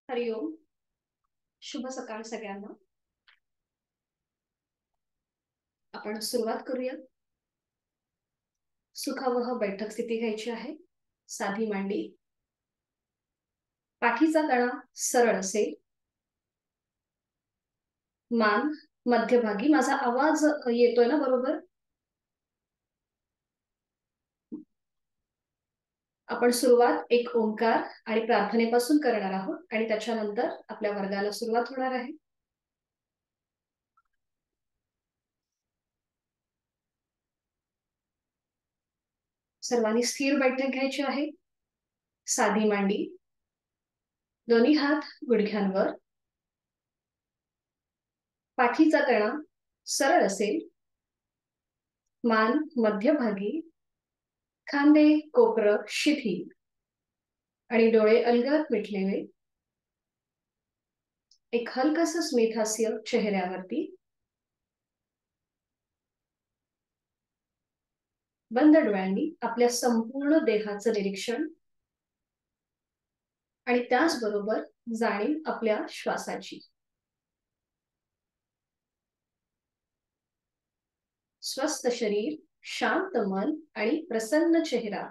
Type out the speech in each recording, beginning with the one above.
हरिओम. शुभ सकाळ सगळ्यांना. आपण सुरुवात करूया. सुखावह बैठक स्थिती घ्यायची आहे. साधी मांडी, पाठीचा कणा सरळ असेल, मान मध्यभागी. माझा आवाज येतोय ना बरोबर? आपण सुरुवात एक ओंकार आणि प्रार्थनेपासून करणार आहोत आणि त्याच्यानंतर आपल्या वर्गाला सुरुवात होणार आहे. सर्वांनी स्थिर बैठक घ्यायची आहे. साधी मांडी, दोन्ही हात गुडघ्यांवर, पाठीचा कणा सरळ असेल, मान मध्यभागी, खांदे कोपरं शिथिल आणि डोळे अलगद मिटलेले. एक हलकस स्मित हास्य चेहऱ्यावरती. बंद डोळ्यांनी आपल्या संपूर्ण देहाचं निरीक्षण आणि त्याचबरोबर जाणीव आपल्या श्वासाची. स्वस्थ शरीर, शांत मन आणि प्रसन्न चेहरा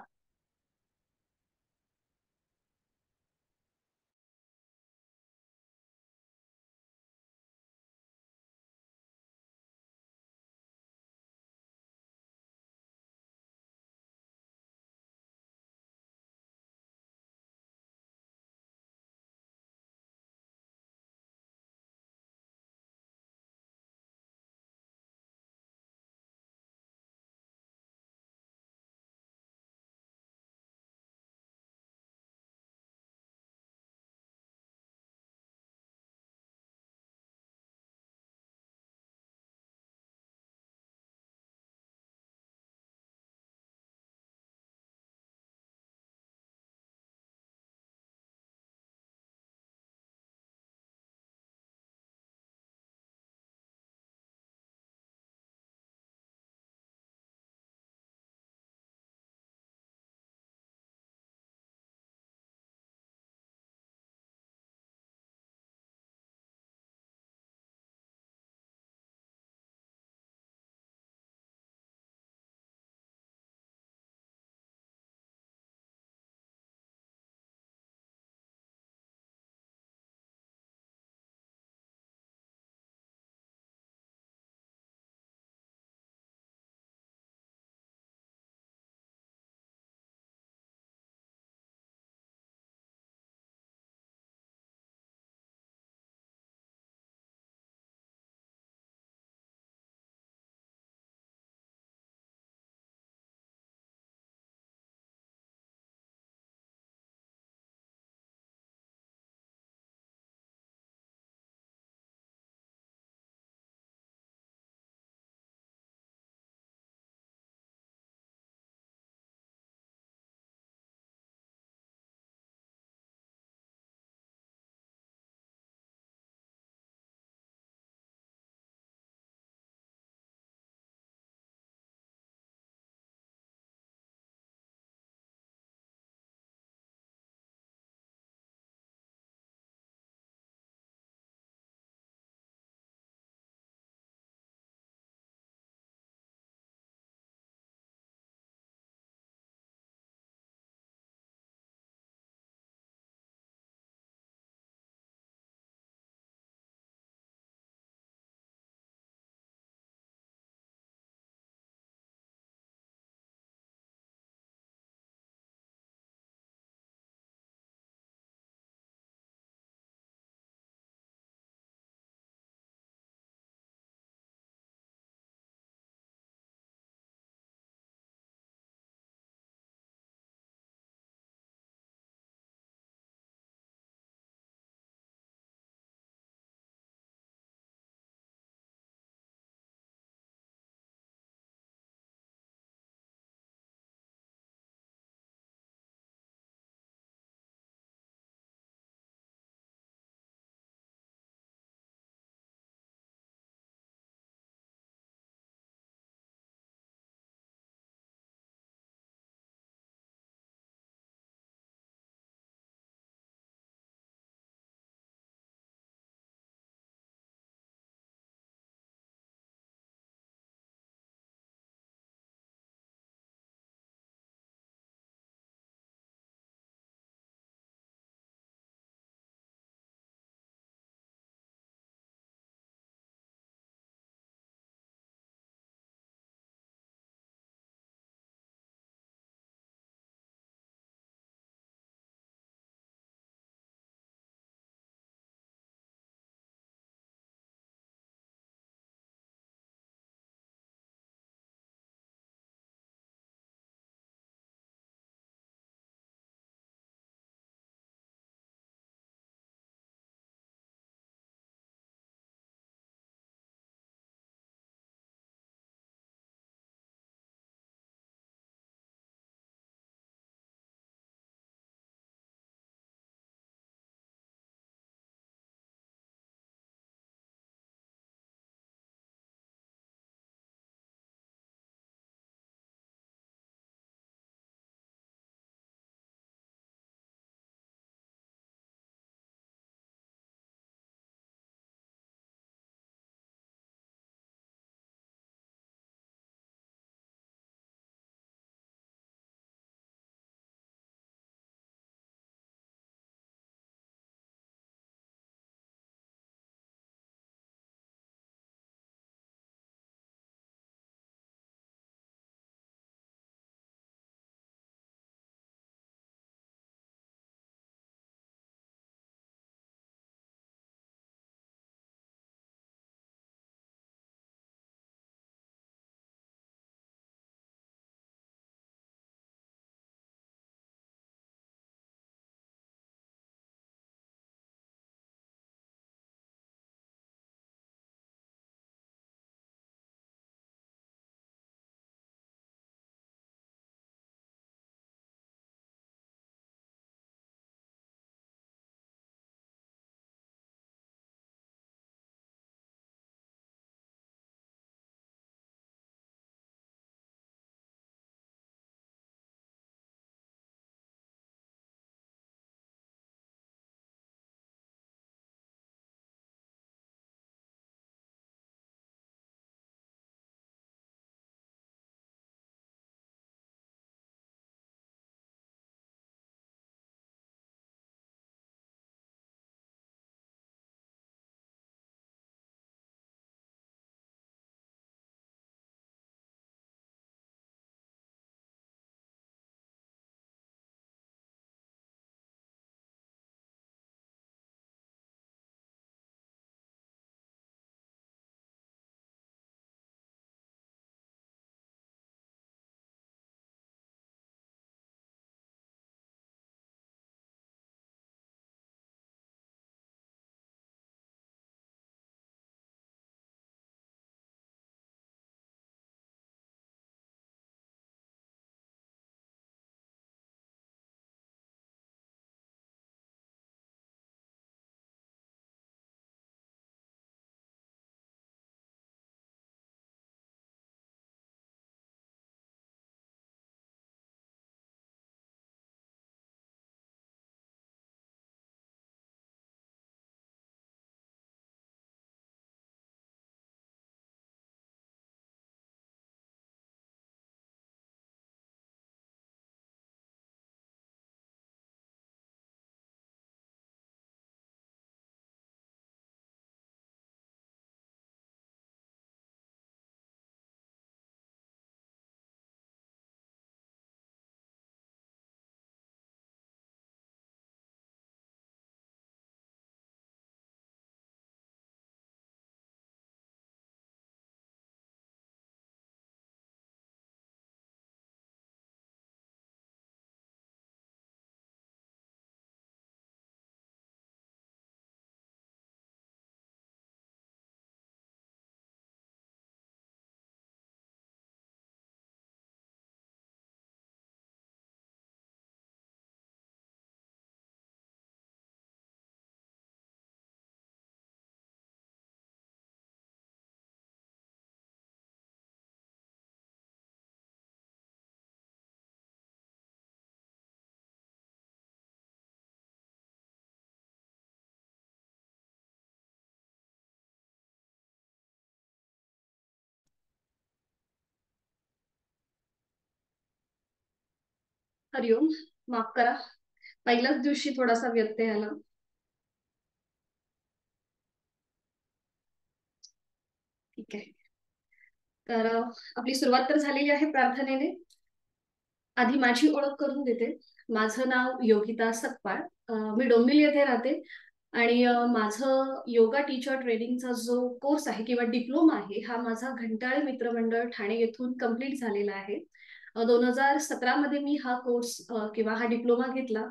हरिओम. माफ करा, पहिल्याच दिवशी थोडासा व्यत्यय आला. ठीक आहे. तर आपली सुरुवात तर झालेली आहे प्रार्थनेने. आधी माझी ओळख करून देते. माझं नाव योगिता सकपाळ. मी डोंबिवली येथे राहते आणि माझं योगा टीचर ट्रेनिंगचा जो कोर्स आहे किंवा डिप्लोमा आहे हा माझा घंटाळे मित्रमंडळ ठाणे येथून कंप्लीट झालेला आहे. 2017 मध्ये मी हा कोर्स किंवा हा डिप्लोमा घेतला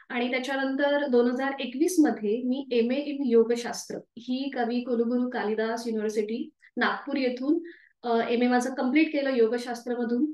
आणि त्याच्यानंतर 2021 मध्ये मी MA इन योगशास्त्र ही कवी कुलगुरू कालिदास युनिव्हर्सिटी नागपूर येथून MA माझं कंप्लीट केलं योगशास्त्रमधून.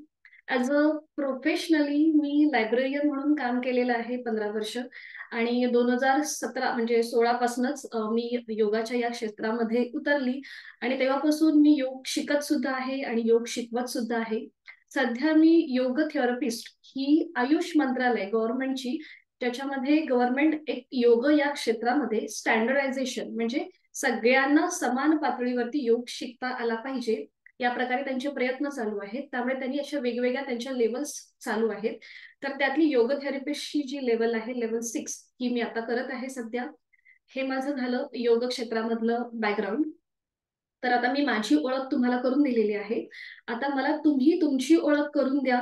ऍज अ प्रोफेशनली मी लायब्ररियन म्हणून काम केलेलं आहे 15 वर्ष आणि 2017 म्हणजे 16 पासूनच मी योगाच्या या क्षेत्रामध्ये उतरली आणि तेव्हापासून मी योग शिकत सुद्धा आहे आणि योग शिकवत सुद्धा आहे. सध्या मी योग थेरपिस्ट ही आयुष मंत्रालय गव्हर्नमेंटची, त्याच्यामध्ये गव्हर्नमेंट एक योग या क्षेत्रामध्ये स्टँडर्डायझेशन म्हणजे सगळ्यांना समान पातळीवरती योग शिकता आला पाहिजे या प्रकारे त्यांचे प्रयत्न चालू आहेत. त्यामुळे त्यांनी अशा वेगवेगळ्या त्यांच्या लेवल्स चालू आहेत. तर त्यातली योग थेरपिस्टची जी लेवल आहे लेवल 6 ही मी आता करत आहे सध्या. हे माझं झालं योग क्षेत्रामधलं बॅकग्राऊंड. तर आता मी माझी ओळख तुम्हाला करून दिलेली आहे. आता मला तुम्ही तुमची ओळख करून द्या.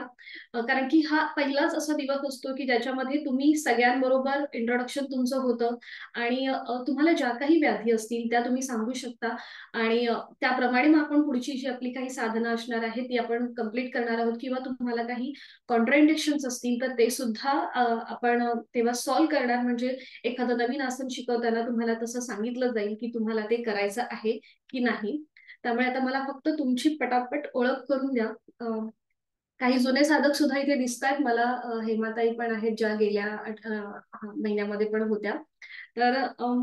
कारण की हा पहिलाच असा दिवस असतो की ज्याच्यामध्ये तुम्ही सगळ्यांबरोबर इंट्रोडक्शन तुमचं होतं आणि तुम्हाला ज्या काही व्याधी असतील त्या तुम्ही सांगू शकता आणि त्याप्रमाणे मग आपण पुढची जी आपली काही साधनं असणार आहे ती आपण कंप्लीट करणार आहोत किंवा तुम्हाला काही कॉन्ट्राइंडिकेशन्स असतील तर ते सुद्धा आपण तेव्हा सॉल्व्ह करणार. म्हणजे एखादं नवीन आसन शिकवताना तुम्हाला तसं सांगितलं जाईल की तुम्हाला ते करायचं आहे की नाही. त्यामुळे आता मला फक्त तुमची पटापट ओळख करून द्या. काही जुने साधक सुद्धा इथे दिसत आहेत मला. हेमाताई पण आहेत ज्या गेल्या महिन्यामध्ये पण होत्या. तर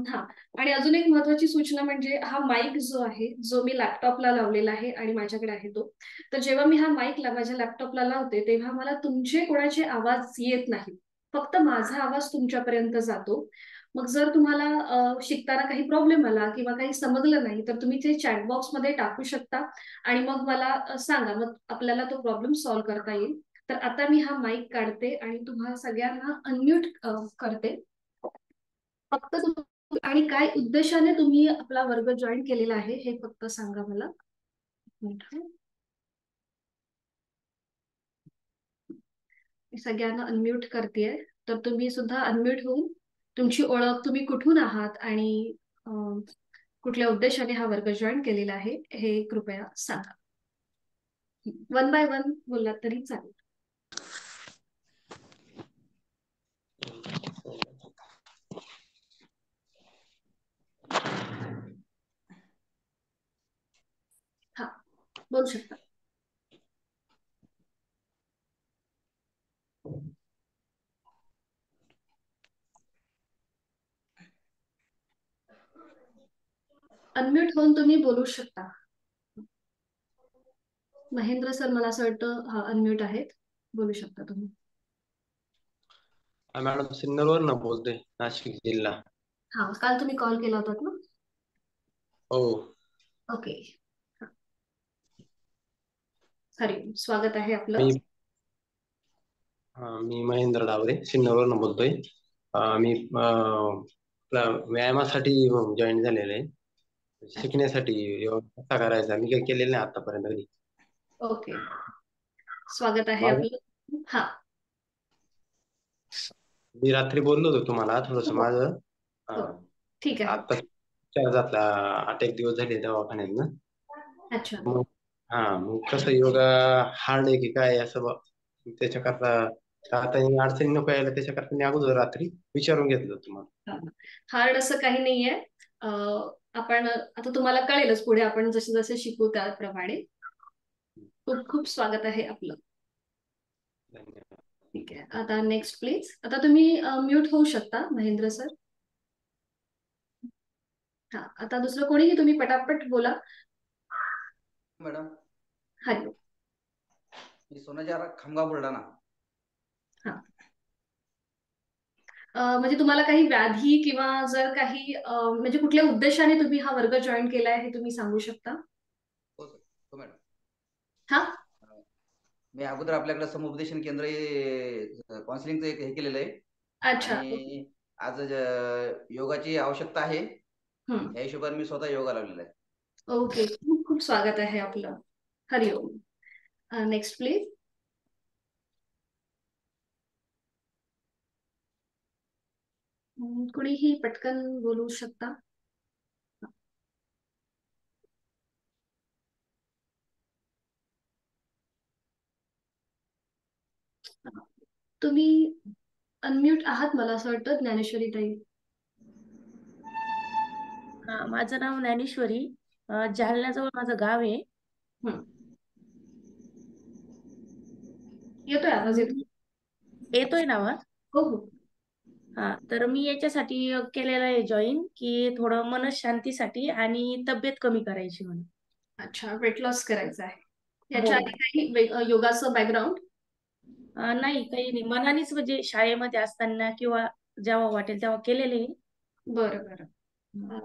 हा, आणि अजून एक महत्वाची सूचना म्हणजे हा माईक जो आहे जो मी लॅपटॉपला लावलेला आहे आणि माझ्याकडे आहे तो, तर जेव्हा मी हा माईक माझ्या लॅपटॉपला लावते तेव्हा मला तुमचे कोणाचे आवाज येत नाही, फक्त माझा आवाज तुमच्यापर्यंत जातो. मग जर तुम्हाला शिकताना काही प्रॉब्लेम आला किंवा काही समजलं नाही तर तुम्ही ते चॅट बॉक्स मध्ये टाकू शकता आणि मग मला सांगा, मग आपल्याला तो प्रॉब्लेम सॉल्व्ह करता येईल. तर आता मी हा माईक काढते आणि तुम्हाला सगळ्यांना अनम्यूट करते. फक्त आणि काय उद्देशाने तुम्ही आपला वर्ग जॉईन केलेला आहे हे फक्त सांगा मला. सगळ्यांना अनम्यूट करतेय, तर तुम्ही सुद्धा अनम्यूट होऊन तुमची ओळख, तुम्ही कुठून आहात आणि कुठल्या उद्देशाने हा वर्ग जॉईन केलेला आहे हे कृपया सांगा. 1 बाय 1 बोललात तरी चालेल. हा, बोलू शकता. अनम्यूट होऊन तुम्ही बोलू शकता. महेंद्र सर मला असं वाटतं हा अनम्यूट आहेत, बोलू शकता तुम्ही. मॅडम सिन्नरवरनं बोलतोय, नाशिक जिल्हा. हा, काल तुम्ही कॉल केला होता ना? हो. ओके. हरी, स्वागत आहे आपलं. मी महेंद्र डावरे सिन्नरवरनं बोलतोय. मी व्यायामासाठी जॉईन झालेले आहे, शिकण्यासाठी कसा करायचा मी काही केलेलं नाही आतापर्यंत कधी. ओके, स्वागत आहे आपलं. हा, मी रात्री बोललो होतो तुम्हाला थोडस हो माझं. हो, ठीक आहे. आता 8 एक दिवस झाले दवाखान्यात ना. अच्छा, मग मग कसं योगा हार्ड आहे की काय असं त्याच्याकरता आता अडचणी नको यायला त्याच्याकरता मी अगोदर रात्री विचारून घेतलं तुम्हाला. हार्ड असं काही नाहीये. आपण आता तुम्हाला कळेलच पुढे आपण जसे जसे शिकू त्याप्रमाणे. खूप खूप स्वागत आहे आपलं. धन्यवाद. ठीक आहे, आता नेक्स्ट प्लीज. आता तुम्ही म्यूट होऊ शकता महेंद्र सर. हा, आता दुसरं कोणीही तुम्ही पटापट बोला. Madam, hello. मी सोनाजार खामगाव बुलढाणा. हा, म्हणजे तुम्हाला काही व्याधी किंवा जर काही म्हणजे कुठल्या उद्देशाने तुम्ही हा वर्ग जॉईन केलाय हे तुम्ही सांगू शकता? हो सर, हो मॅडम. हा, मी अगोदर आपल्याकडे समुपदेशन केंद्र काउन्सिलिंगचं हे केलेलं आहे. अच्छा. आणि आज योगाची आवश्यकता आहे, हम्म. या हिशोबाने मी स्वतः योगा लावलेला आहे. ओके, खूप खूप स्वागत आहे आपलं. हरिओम. Next please. कुणीही पटकन बोलू शकता. तुम्ही अनम्यूट आहात मला असं वाटतं, ज्ञानेश्वरी ताई. माझं नाव ज्ञानेश्वरी. जालन्याजवळ माझं गाव आहे. हम्म. येतोय आवाज? येतोय ना आवाज? हो हो. हा, तर मी याच्यासाठी केलेलं आहे जॉईन, की थोडं मनशांतीसाठी आणि तब्येत कमी करायची म्हणून. अच्छा, वेट लॉस करायचं आहे. हो. याच्या आधी काही योगाचं बॅकग्राऊंड? नाही, काही नाही. मनानेच म्हणजे शाळेमध्ये असताना किंवा जेव्हा वाटेल तेव्हा केलेले. बरं बरं.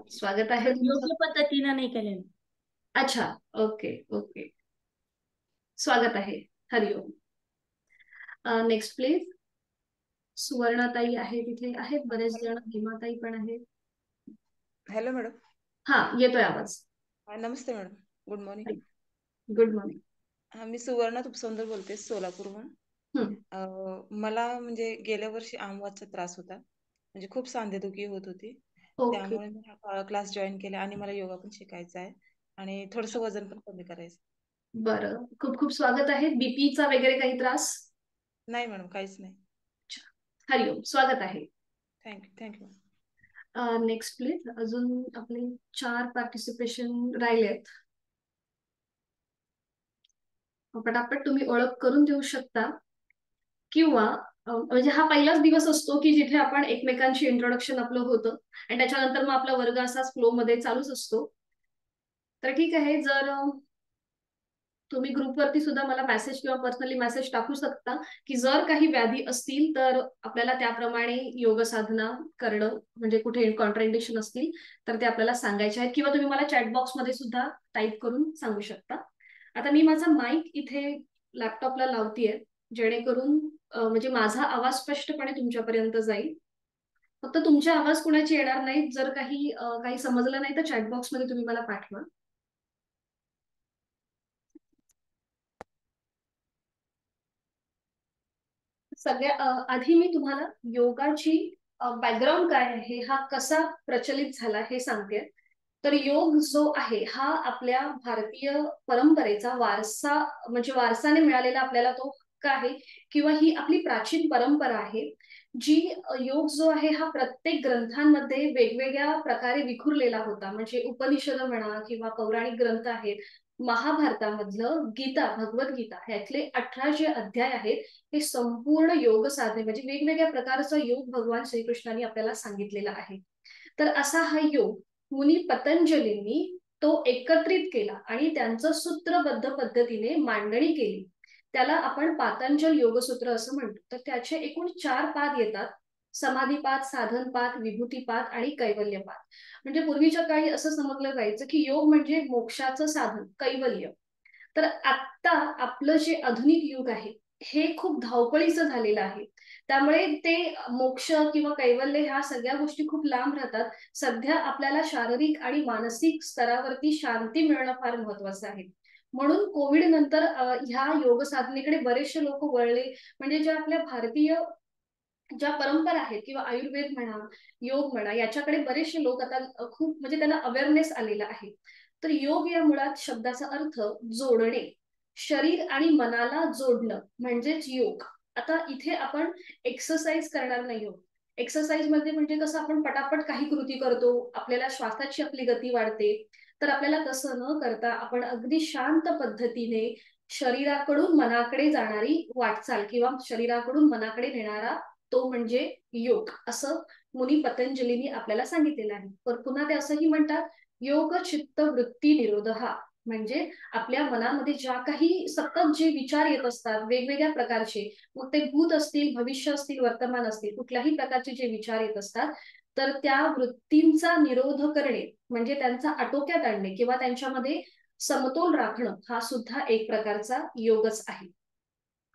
स्वागत आहे पण तुमचं. योग्य पद्धतीने नाही केलेलं. अच्छा, ओके ओके. स्वागत आहे. हरिओम. Next please. सुवर्णाताई आहे, तिथे आहेत बरेच जण. भीमाताई पण आहेत. Hello madam. हा, येतोय आवाज. नमस्ते madam. Good morning. Good morning. मी सुवर्णा तुपसौंदर बोलते, सोलापूरहून. मला म्हणजे गेल्या वर्षी आमवादचा त्रास होता, म्हणजे खूप सांधेदुखी होत होती. ओके. त्यामुळे मी हा क्लास जॉईन केला आणि मला योगा पण शिकायचा आहे आणि थोडंसं वजन पण कमी करायचं. बरं, खूप खूप स्वागत आहे. बीपीचा वगैरे काही त्रास? नाही मॅडम, काहीच नाही. हरिओम, स्वागत आहे. थँक्यू. Next please. अजून आपले 4 पार्टिसिपेशन राहिलेत. पटापट तुम्ही ओळख करून देऊ शकता, किंवा म्हणजे हा पहिलाच दिवस असतो की जिथे आपण एकमेकांशी इंट्रोडक्शन आपलं होतं आणि त्याच्यानंतर मग आपला वर्ग असाच फ्लो मध्ये चालूच असतो. तर ठीक आहे, जर तुम्ही ग्रुपवरती सुद्धा मला मेसेज किंवा पर्सनली मेसेज टाकू शकता की जर काही व्याधी असतील तर आपल्याला त्याप्रमाणे योग साधना करणं, म्हणजे कुठे कॉन्ट्राइंडिकेशन असतील तर ते आपल्याला सांगायचे आहेत, किंवा तुम्ही मला चॅट बॉक्स मध्ये सुद्धा टाईप करून सांगू शकता. आता मी माझा माईक इथे लॅपटॉपला लावतीये, जेणेकरून म्हणजे माझा आवाज स्पष्टपणे तुमच्यापर्यंत जाईल. फक्त तुमचे आवाज कुणाची येणार नाहीत. जर काही समजलं नाही तर चॅट बॉक्स मध्ये तुम्ही मला पाठवा. सगळ्या आधी मी तुम्हाला योगाची बॅकग्राऊंड काय आहे, हा कसा प्रचलित झाला हे सांगते. तर योग जो आहे हा आपल्या भारतीय परंपरेचा वारसा, म्हणजे वारसाने मिळालेला आपल्याला तो हक्क आहे, किंवा ही आपली प्राचीन परंपरा आहे. जी योग जो आहे हा प्रत्येक ग्रंथांमध्ये वेगवेगळ्या प्रकारे विखुरलेला होता. म्हणजे उपनिषद म्हणा किंवा पौराणिक ग्रंथ आहेत, महाभारतामधलं गीता, भगवद्गीता, ह्यातले 18 जे अध्याय आहेत हे संपूर्ण योग साधने, म्हणजे वेगवेगळ्या प्रकारचा योग भगवान श्रीकृष्णाने आपल्याला सांगितलेला आहे. तर असा हा योग मुनी पतंजलींनी तो एकत्रित केला आणि त्यांचं सूत्रबद्ध पद्धतीने मांडणी केली. त्याला आपण पातंजल योगसूत्र असं म्हणतो. तर त्याचे एकूण 4 पाद येतात: समाधीपाद, साधनपाद, विभूतीपाद आणि कैवल्यपाद. म्हणजे पूर्वीच्या काळी असं समजलं जायचं की योग म्हणजे मोक्षाचं साधन, कैवल्य. तर आत्ता आपलं जे आधुनिक युग आहे हे खूप धावपळीचं झालेलं आहे. त्यामुळे ते मोक्ष किंवा कैवल्य ह्या सगळ्या गोष्टी खूप लांब राहतात. सध्या आपल्याला शारीरिक आणि मानसिक स्तरावरती शांती मिळणं फार महत्वाचं आहे. म्हणून कोविड नंतर ह्या योग साधनेकडे बरेचसे लोक वळले. म्हणजे ज्या आपल्या भारतीय ज्या परंपरा आहेत किंवा आयुर्वेद म्हणा, योग म्हणा, याच्याकडे बरेचसे लोक आता खूप, म्हणजे त्यांना अवेअरनेस आलेला आहे. तर योग या मुळात शब्दाचा अर्थ जोडणे, शरीर आणि मनाला जोडणं म्हणजेच योग. आता इथे आपण एक्सरसाइज करणार नाही आहोत. एक्सरसाइज मध्ये म्हणजे कसं आपण पटापट काही कृती करतो, आपल्याला श्वासाची आपली गती वाढते. तर आपल्याला तसं न करता आपण अगदी शांत पद्धतीने शरीराकडून मनाकडे जाणारी वाटचाल किंवा शरीराकडून मनाकडे नेणारा तो म्हणजे योग, असं मुनी पतंजलींनी आपल्याला सांगितलेलं आहे. पण पुन्हा ते असंही म्हणतात, योग चित्त वृत्ती निरोधहा, म्हणजे आपल्या मनामध्ये ज्या काही सतत जे विचार येत असतात वेगवेगळ्या प्रकारचे, मग ते भूत असतील, भविष्य असतील, वर्तमान असतील, कुठल्याही प्रकारचे जे विचार येत असतात, तर त्या वृत्तींचा निरोध करणे म्हणजे त्यांचा आटोक्यात आणणे किंवा त्यांच्यामध्ये समतोल राखणं, हा सुद्धा एक प्रकारचा योगच आहे.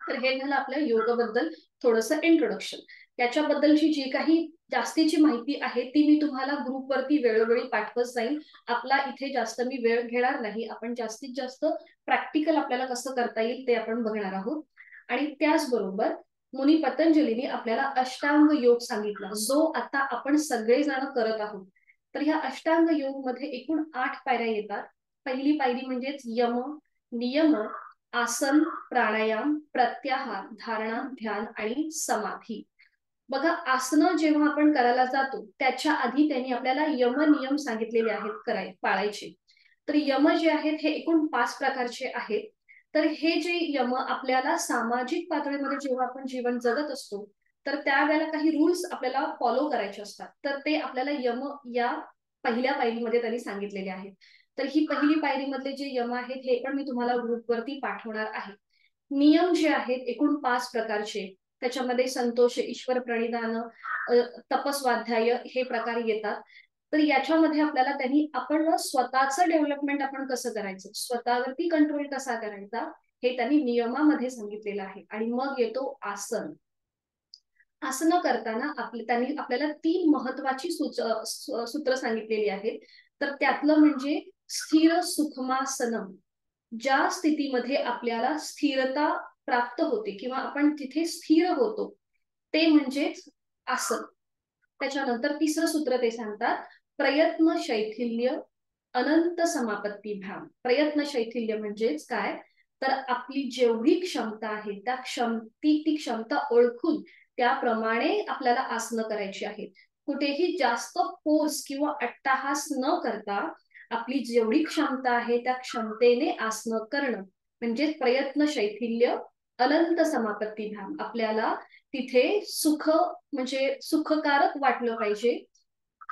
तर हे झालं आपल्या योगाबद्दल थोडंसं इंट्रोडक्शन. त्याच्याबद्दलची जी काही जास्तीची माहिती आहे ती मी तुम्हाला ग्रुपवरती वेळोवेळी पाठवत जाईल. आपला इथे जास्त मी वेळ घेणार नाही. आपण जास्तीत जास्त प्रॅक्टिकल आपल्याला कसं करता येईल ते आपण बघणार आहोत. आणि त्याचबरोबर मुनी पतंजलीने आपल्याला अष्टांग योग सांगितला, जो आता आपण सगळेजण करत आहोत. तर ह्या अष्टांग योग मध्ये एकूण 8 पायऱ्या येतात. पहिली पायरी म्हणजेच यम, नियम, आसन, प्राणायाम, प्रत्याहार, धारणा, ध्यान आणि समाधी. बघा, आसनं जेव्हा आपण करायला जातो त्याच्या आधी त्यांनी आपल्याला यम नियम सांगितलेले आहेत पाळायचे. तर यम जे आहेत हे एकूण 5 प्रकारचे आहेत. तर हे जे यम आपल्याला सामाजिक पातळीमध्ये जेव्हा आपण जीवन जगत असतो तर त्यावेळेला काही रूल्स आपल्याला फॉलो करायचे असतात. तर ते आपल्याला यम या पहिल्या पायरीमध्ये त्यांनी सांगितलेले आहेत. तर ही पहिली पायरीमधले जे यम आहेत हे पण मी तुम्हाला ग्रुपवरती पाठवणार आहे. नियम जे आहेत एकूण 5 प्रकारचे, त्याच्यामध्ये संतोष, ईश्वर प्रणिधान, तपस्वाध्याय हे प्रकार येतात. तर याच्यामध्ये आपल्याला त्यांनी आपण स्वतःचं डेव्हलपमेंट आपण कसं करायचं, स्वतःवरती कंट्रोल कसा करायचा हे त्यांनी नियमामध्ये सांगितलेलं आहे. आणि मग येतो आसन. आसनं करताना त्यांनी आपल्याला 3 महत्वाची सूत्र सांगितलेली आहेत. तर त्यातलं म्हणजे स्थिर सुखमासनम. ज्या स्थितीमध्ये आपल्याला स्थिरता प्राप्त होते किंवा आपण तिथे स्थिर होतो ते म्हणजेच आसन. त्याच्यानंतर तिसरं सूत्र ते सांगतात प्रयत्न शैथिल्य अनंत समापत्ती भ्याम. प्रयत्न शैथिल्य म्हणजेच काय, तर आपली जेवढी क्षमता आहे त्या ती क्षमता ओळखून त्याप्रमाणे आपल्याला आसनं करायची आहेत. कुठेही जास्त फोर्स किंवा अट्टाहास न करता आपली जेवढी क्षमता आहे त्या क्षमतेने आसनं करणं म्हणजे प्रयत्न शैथिल्य अनंत समापत्ती धाम. आपल्याला तिथे सुख म्हणजे सुखकारक वाटलं पाहिजे.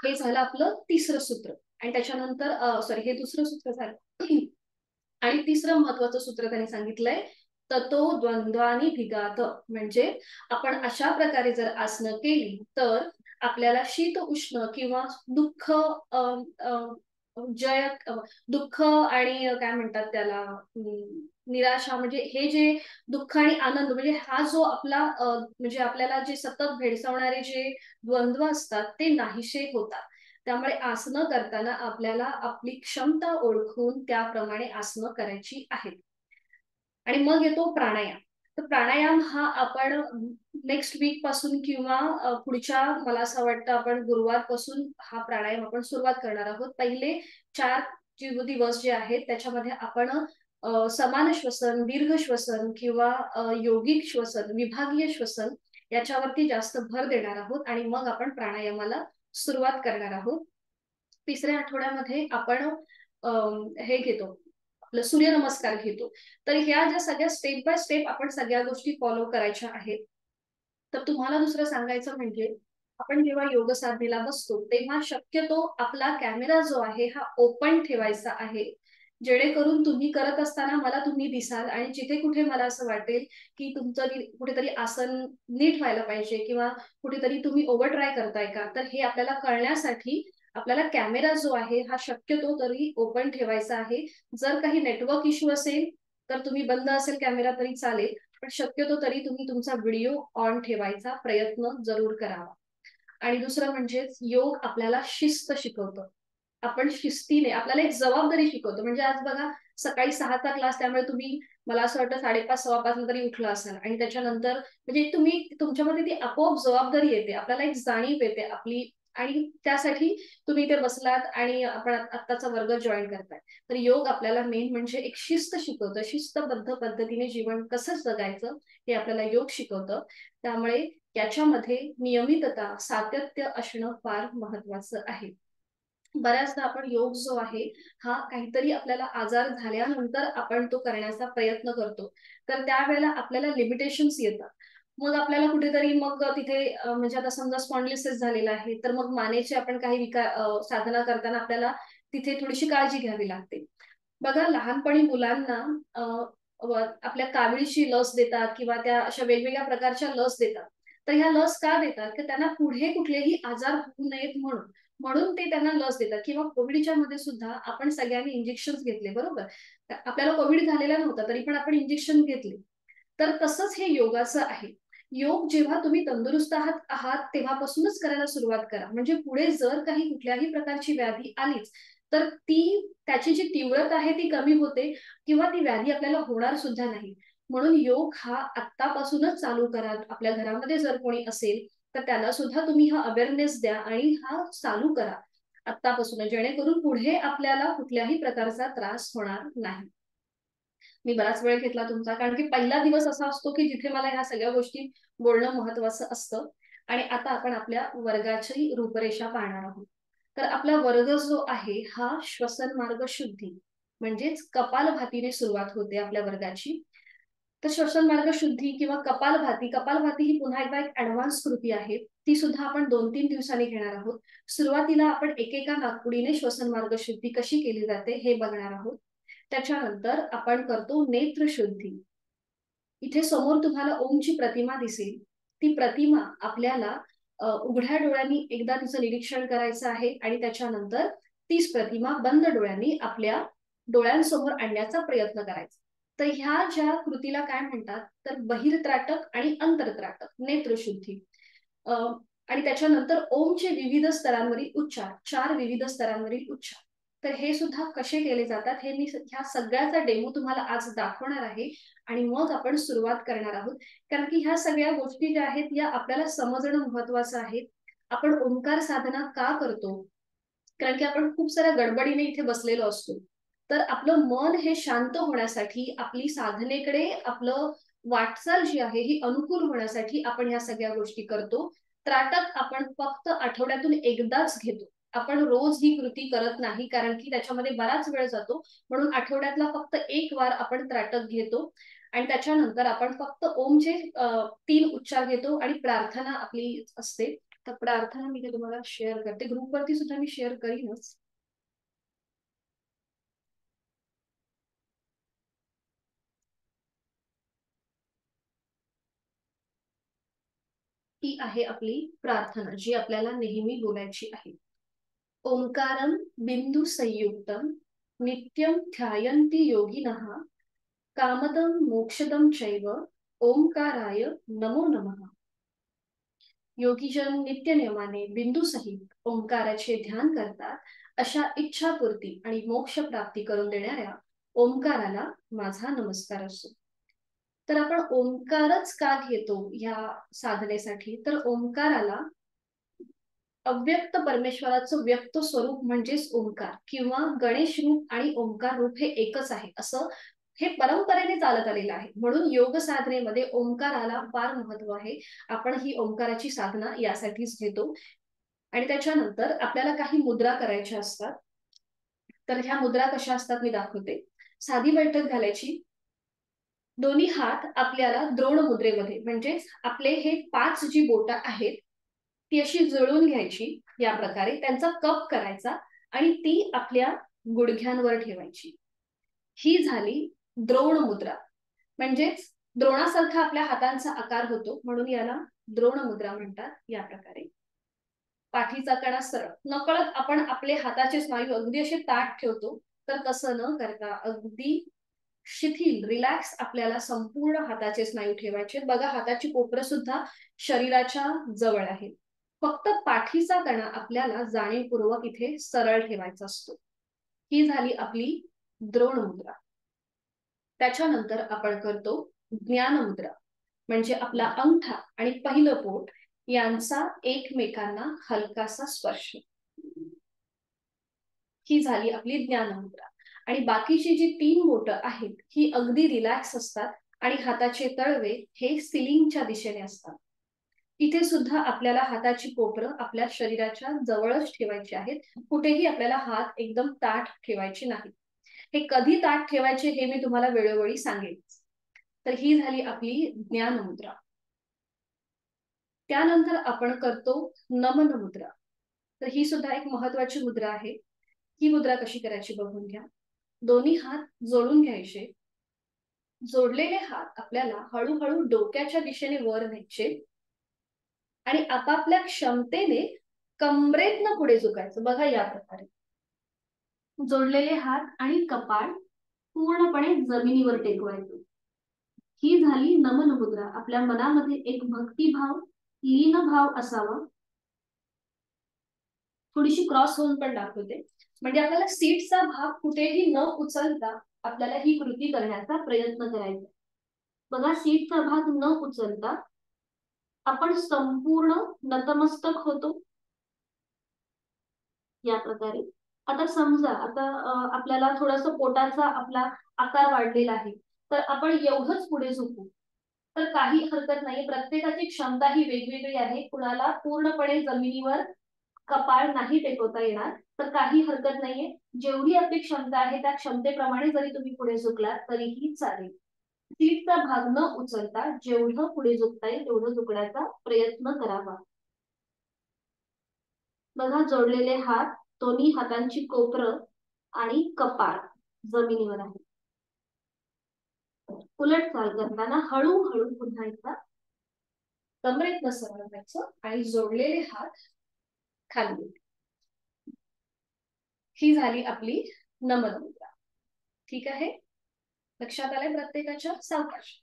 हे झालं आपलं तिसरं सूत्र. आणि त्याच्यानंतर हे दुसरं सूत्र झालं. आणि तिसरं महत्वाचं सूत्र त्यांनी सांगितलंय ततो द्वंद्वानी भिगात. म्हणजे आपण अशा प्रकारे जर आसनं केली तर आपल्याला शीत उष्ण किंवा दुःख दुःख आणि काय म्हणतात त्याला निराशा, म्हणजे हे जे दुःख आणि आनंद म्हणजे हा जो आपला म्हणजे आपल्याला जे सतत भेडसावणारे जे द्वंद्व असतात ते नाहीसे होतात. त्यामुळे आसनं करताना आपल्याला आपली क्षमता ओळखून त्याप्रमाणे आसनं करायची आहेत. आणि मग येतो प्राणायाम. तर प्राणायाम हा आपण नेक्स्ट वीक पासून किंवा पुढच्या मला असं वाटतं आपण गुरुवारपासून हा प्राणायाम आपण सुरुवात करणार आहोत. पहिले 4 दिवस जे आहेत त्याच्यामध्ये आपण समान श्वसन, दीर्घ श्वसन किंवा योगिक श्वसन, विभागीय श्वसन याच्यावरती जास्त भर देणार आहोत. आणि मग आपण प्राणायामाला सुरुवात करणार आहोत. तिसऱ्या आठवड्यामध्ये आपण हे घेतो, आपलं सूर्यनमस्कार घेतो. तर ह्या ज्या सगळ्या स्टेप बाय स्टेप आपण सगळ्या गोष्टी फॉलो करायच्या आहेत. तर तुम्हाला दुसरं सांगायचं म्हणजे आपण जेव्हा योग साधनेला बसतो तेव्हा शक्यतो आपला कॅमेरा जो आहे हा ओपन ठेवायचा आहे, जेणेकरून तुम्ही करत असताना मला तुम्ही दिसाल आणि जिथे कुठे मला असं वाटेल की तुमचं कुठेतरी आसन नीट व्हायला पाहिजे किंवा कुठेतरी तुम्ही ओव्हर ट्राय करताय का, तर हे आपल्याला कळण्यासाठी आपल्याला कॅमेरा जो आहे हा शक्यतो तरी ओपन ठेवायचा आहे. जर काही नेटवर्क इश्यू असेल तर तुम्ही बंद असेल कॅमेरा तरी चालेल, पण शक्यतो तरी तुम्ही तुमचा व्हिडिओ ऑन ठेवायचा प्रयत्न जरूर करावा. आणि दुसरं म्हणजे योग आपल्याला शिस्त शिकवतं. आपण शिस्तीने आपल्याला एक जबाबदारी शिकवतो. म्हणजे आज बघा सकाळी 6चा क्लास, त्यामुळे तुम्ही मला असं वाटतं 5:30 5:15 तरी उठला असाल आणि त्याच्यानंतर म्हणजे तुम्ही तुमच्यामध्ये ती आपोआप जबाबदारी येते, आपल्याला एक जाणीव येते आपली आणि त्यासाठी तुम्ही इथे बसलात आणि आपण आत्ताचा वर्ग जॉईन करताय. तर योग आपल्याला मेन म्हणजे एक शिस्त शिकवतं. शिस्तबद्ध पद्धतीने जीवन कसं जगायचं हे आपल्याला योग शिकवतं. त्यामुळे याच्यामध्ये नियमितता, सातत्य असणं फार महत्वाचं आहे. बऱ्याचदा आपण योग जो आहे हा काहीतरी आपल्याला आजार झाल्यानंतर आपण तो करण्याचा प्रयत्न करतो. तर त्यावेळेला आपल्याला लिमिटेशन्स येतात. मग आपल्याला कुठेतरी मग तिथे म्हणजे आता समजा स्पॉन्डिलिसिस झालेला आहे तर मग मानेचे आपण काही साधना करताना आपल्याला तिथे थोडीशी काळजी घ्यावी लागते. बघा, लहानपणी मुलांना आपल्या काविळीची लस देतात किंवा त्या अशा वेगवेगळ्या प्रकारच्या लस देतात. तर ह्या लस का देतात की त्यांना पुढे कुठलेही आजार होऊ नयेत म्हणून ते त्यांना लस देतात. किंवा कोविडच्या मध्ये सुद्धा आपण सगळ्यांनी इंजेक्शन घेतले, बरोबर. आपल्याला कोविड झालेला नव्हता तरी पण आपण इंजेक्शन घेतले. तर तसंच हे योगाचं आहे. योग जेव्हा तुम्ही तंदुरुस्त आहात तेव्हापासूनच करायला सुरुवात करा. म्हणजे पुढे जर काही कुठल्याही प्रकारची व्याधी आलीच तर त्याची जी तीव्रता आहे ती कमी होते किंवा ती व्याधी आपल्याला होणार सुद्धा नाही. म्हणून योग हा आत्तापासूनच चालू करा. आपल्या घरामध्ये जर कोणी असेल तर त्याला सुद्धा तुम्ही हा अवेअरनेस द्या आणि हा चालू करा आत्तापासून, जेणेकरून पुढे आपल्याला कुठल्याही प्रकारचा त्रास होणार नाही. मी बराच वेळ घेतला तुमचा, कारण की पहिला दिवस असा असतो की जिथे मला ह्या सगळ्या गोष्टी बोलणं महत्वाचं असतं. आणि आता आपण आपल्या वर्गाची रूपरेषा पाहणार आहोत. तर आपला वर्ग जो आहे हा श्वसन मार्ग शुद्धी म्हणजेच कपालभातीने सुरुवात होते आपल्या वर्गाची. तर श्वसन मार्ग शुद्धी किंवा कपालभाती ही पुन्हा एकदा एक ऍडव्हान्स कृती आहे. ती सुद्धा आपण 2-3 दिवसांनी घेणार आहोत. सुरुवातीला आपण एकेका नागपुडीने श्वसन मार्ग शुद्धी कशी केली जाते हे बघणार आहोत. त्याच्यानंतर आपण करतो नेत्र शुद्धी. इथे समोर तुम्हाला ओमची प्रतिमा दिसेल. ती प्रतिमा आपल्याला उघड्या डोळ्यांनी एकदा तिचं निरीक्षण करायचं आहे आणि त्याच्यानंतर तीच प्रतिमा बंद डोळ्यांनी आपल्या डोळ्यांसमोर आणण्याचा प्रयत्न करायचा. तर ह्या ज्या कृतीला काय म्हणतात तर बहिर्त्राटक आणि अंतरत्राटक नेत्रशुद्धी. आणि त्याच्यानंतर ओमचे विविध स्तरांवरील उच्चार, 4 विविध स्तरांवरील उच्चार. तर हे सुद्धा कसे केले जातात हे मी ह्या सगळ्याचा डेमो तुम्हाला आज दाखवणार आहे आणि मग आपण सुरुवात करणार आहोत. कारण की ह्या सगळ्या गोष्टी ज्या आहेत या आपल्याला समजणं महत्वाचं आहे. आपण ओंकार साधना का करतो? कारण की आपण खूप साऱ्या गडबडीने इथे बसलेलो असतो. तर आपलं मन हे शांत होण्यासाठी, आपली साधनेकडे आपलं वाटचाल जी आहे ही अनुकूल होण्यासाठी आपण ह्या सगळ्या गोष्टी करतो. त्राटक आपण फक्त आठवड्यातून एकदाच घेतो. आपण रोज ही कृती करत नाही, कारण की त्याच्यामध्ये बराच वेळ जातो. म्हणून आठवड्यातला फक्त एक वार आपण त्राटक घेतो आणि त्याच्यानंतर आपण फक्त ओमचे 3 उच्चार घेतो आणि प्रार्थना आपली असते. तर प्रार्थना मी तुम्हाला शेअर करते, ग्रुपवरती सुद्धा मी शेअर करीनच. ही आहे आपली प्रार्थना जी आपल्याला नेहमी बोलायची आहे. ओंकारं बिंदु संयुक्तं नित्यं ध्यायन्ति योगिनः कामदं मोक्षदं चैव ओंकाराय नमो नमः. योगीजन नित्य नियमाने बिंदू सहित ओंकाराचे ध्यान करतात. अशा इच्छापूर्ती आणि मोक्ष प्राप्ती करून देणाऱ्या ओंकाराला माझा नमस्कार असो. तर आपण ओंकारच का घेतो या साधनेसाठी? तर ओंकाराला अव्यक्त परमेश्वराचं व्यक्त स्वरूप म्हणजेच ओंकार किंवा गणेश रूप आणि ओंकार रूप हे एकच आहे असं हे परंपरेने चालत आलेलं आहे. म्हणून योग साधनेमध्ये ओंकाराला फार महत्व आहे. आपण ही ओंकाराची साधना यासाठीच घेतो. आणि त्याच्यानंतर आपल्याला काही मुद्रा करायच्या असतात. तर ह्या मुद्रा कशा असतात मी दाखवते. साधी बैठक घालायची. दोन्ही हात आपल्याला द्रोण मुद्रेमध्ये म्हणजेच आपले हे 5 जी बोटं आहेत ती अशी जुळून घ्यायची या प्रकारे, त्यांचा कप करायचा आणि ती आपल्या गुडघ्यांवर ठेवायची. ही झाली द्रोण मुद्रा. म्हणजेच द्रोणासारखा आपल्या हातांचा आकार होतो म्हणून याला द्रोण मुद्रा म्हणतात. या प्रकारे पाठीचा कणा सरळ, नकळत आपण आपले हाताचे स्नायू अगदी असे ताठ ठेवतो. तर तसं न करता अगदी शिथिल रिलॅक्स आपल्याला संपूर्ण हाताचे स्नायू ठेवायचे. बघा हाताची कोपरं सुद्धा शरीराच्या जवळ आहे. फक्त पाठीचा कणा आपल्याला जाणीवपूर्वक इथे सरळ ठेवायचा असतो. ही झाली आपली द्रोण मुद्रा. त्याच्यानंतर आपण करतो ज्ञान मुद्रा. म्हणजे आपला अंगठा आणि पहिलं बोट यांचा एकमेकांना हलकासा स्पर्श. ही झाली आपली ज्ञान मुद्रा. आणि बाकीची जी 3 बोटं आहेत ही अगदी रिलॅक्स असतात आणि हाताचे तळवे हे सिलिंगच्या दिशेने असतात. इथे सुद्धा आपल्याला हाताची कोपरं आपल्या शरीराच्या जवळच ठेवायची आहेत. कुठेही आपल्याला हात एकदम ताठ ठेवायचे नाही. हे कधी ताठ ठेवायचे हे मी तुम्हाला वेळोवेळी सांगेन. तर ही झाली आपली ज्ञान मुद्रा. त्यानंतर आपण करतो नमन मुद्रा. तर ही सुद्धा एक महत्वाची मुद्रा आहे. ही मुद्रा कशी करायची बघून घ्या. दोन्ही हात जोडून घ्यायचे. जोडलेले हात आपल्याला हळूहळू डोक्याच्या दिशेने वर न्यायचे आणि आपापल्या क्षमतेने कमरेतनं पुढे झुकायचं. बघा या प्रकारे जोडलेले हात आणि कपाळ पूर्णपणे जमिनीवर टेकवायचं. ही झाली नमन मुद्रा. आपल्या मनामध्ये एक भक्तिभाव, लीन भाव असावा. थोडीशी क्रॉस होऊन पण दाखवते, म्हणजे आपल्याला सीटचा भाग कुठेही न उचलता आपल्याला ही कृती करण्याचा प्रयत्न करायचा. बघा, सीटचा भाग न उचलता आपण संपूर्ण नतमस्तक होतो या प्रकारे. आता समजा आता आपल्याला थोडस पोटाचा आपला आकार वाढलेला आहे, तर आपण एवढंच पुढे झुकू तर काही हरकत नाही. प्रत्येकाची क्षमता ही वेगवेगळी आहे. कुणाला पूर्णपणे जमिनीवर कपाळ नाही टेकवता येणार, तर काही हरकत नाहीये. जेवढी आपली क्षमता आहे त्या क्षमतेप्रमाणे जरी तुम्ही पुढे झुकलात तरीही चालेल. सीटचा भाग न उचलता जेवढं पुढे झुकता येईल तेवढं झुकण्याचा प्रयत्न करावा. बघा, जोडलेले हात, दोन्ही हातांची कोपरं आणि कपाळ जमिनीवर आहे. उलट चाल करताना हळूहळू पुन्हा एकदा कमरेतनं सरळ व्हायचं आणि जोडलेले हात खाली. ही झाली आपली नमन मुद्रा. ठीक आहे, लक्षात आलंय प्रत्येकाच्या? सावकाश.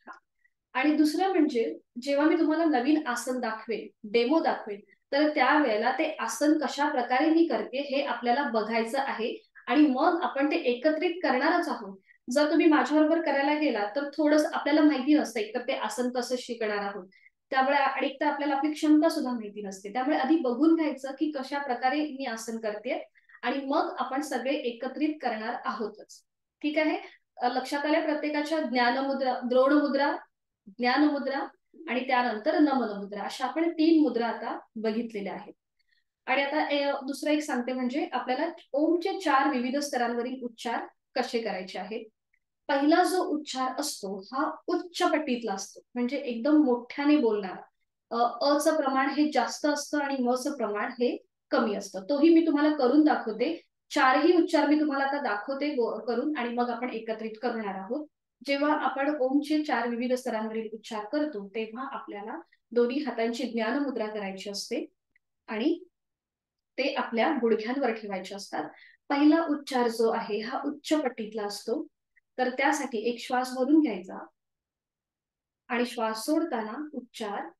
आणि दुसरं म्हणजे जेव्हा मी तुम्हाला नवीन आसन दाखवेन, डेमो दाखवेन, तर त्यावेळेला ते आसन कशा प्रकारे मी करते हे आपल्याला बघायचं आहे आणि मग आपण ते एकत्रित करणारच आहोत. जर तुम्ही माझ्याबरोबर करायला गेला तर थोडंसं आपल्याला माहिती नसतं एकतर ते आसन कसं शिकणार आहोत, त्यामुळे आणि एकतर आपल्याला आपली क्षमता सुद्धा माहिती नसते. त्यामुळे आधी बघून घ्यायचं की कशा प्रकारे मी आसन करते आणि मग आपण सगळे एकत्रित करणार आहोतच. ठीक आहे, लक्षात आले प्रत्येकाच्या? ज्ञानमुद्रा, द्रोण मुद्रा, ज्ञानमुद्रा आणि त्यानंतर नमन मुद्रा, अशा आपण 3 मुद्रा आता बघितलेल्या आहेत. आणि आता दुसरं एक सांगते, म्हणजे आपल्याला ओमचे 4 विविध स्तरांवरील उच्चार कसे करायचे आहेत. पहिला जो उच्चार असतो हा उच्च पट्टीतला असतो, म्हणजे एकदम मोठ्याने बोलणारा. अचं प्रमाण हे जास्त असतं आणि मचं प्रमाण हे कमी असतं. तोही मी तुम्हाला करून दाखवते. 4ही उच्चार मी तुम्हाला आता दाखवते करून आणि मग आपण एकत्रित करणार आहोत. जेव्हा आपण ओमचे 4 विविध स्तरांवरील उच्चार करतो तेव्हा आपल्याला दोन्ही हातांची ज्ञान मुद्रा करायची असते आणि ते आपल्या गुडघ्यांवर ठेवायचे असतात. पहिला उच्चार जो आहे हा उच्च पट्टीतला असतो, तर त्यासाठी एक श्वास भरून घ्यायचा आणि श्वास सोडताना उच्चार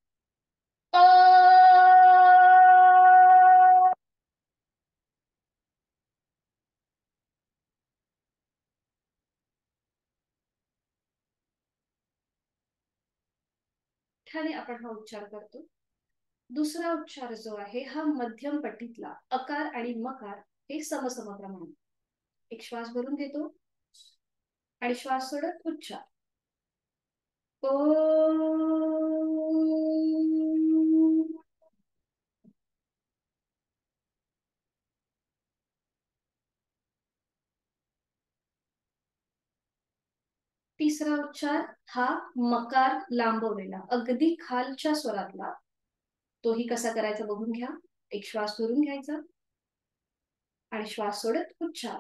ठाणे आपण हा उच्चार करतो. दुसरा उच्चार जो आहे हा मध्यम पट्टीतला, अकार आणि मकार हे समसम प्रमाण. एक श्वास भरून घेतो आणि श्वास सोडत उच्चार तिसरा उच्चार हा मकार लांबवलेला, अगदी खालच्या स्वरातला, तोही कसा करायचा बघून घ्या. एक श्वास भरून घ्यायचा आणि श्वास सोडत उच्चार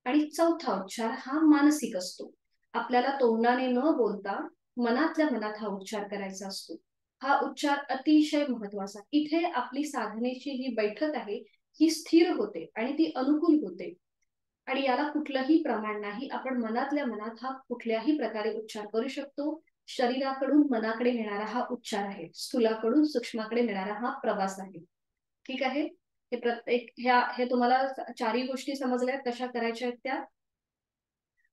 आणि चौथा उच्चार हा मानसिक असतो. आपल्याला तोंडाने न बोलता मनातल्या मनात हा उच्चार करायचा असतो. हा उच्चार अतिशय महत्वाचा. इथे आपली साधनेची जी बैठक आहे ही स्थिर होते आणि ती अनुकूल होते आणि याला कुठलंही प्रमाण नाही. आपण मनातल्या मनात हा कुठल्याही प्रकारे उच्चार करू शकतो. शरीराकडून मनाकडे नेणारा हा उच्चार आहे, स्थूलाकडून सूक्ष्माकडे नेणारा हा प्रवास आहे. ठीक आहे, हे प्रत्येक हे तुम्हाला 4ही गोष्टी समजल्या कशा करायच्या आहेत त्या.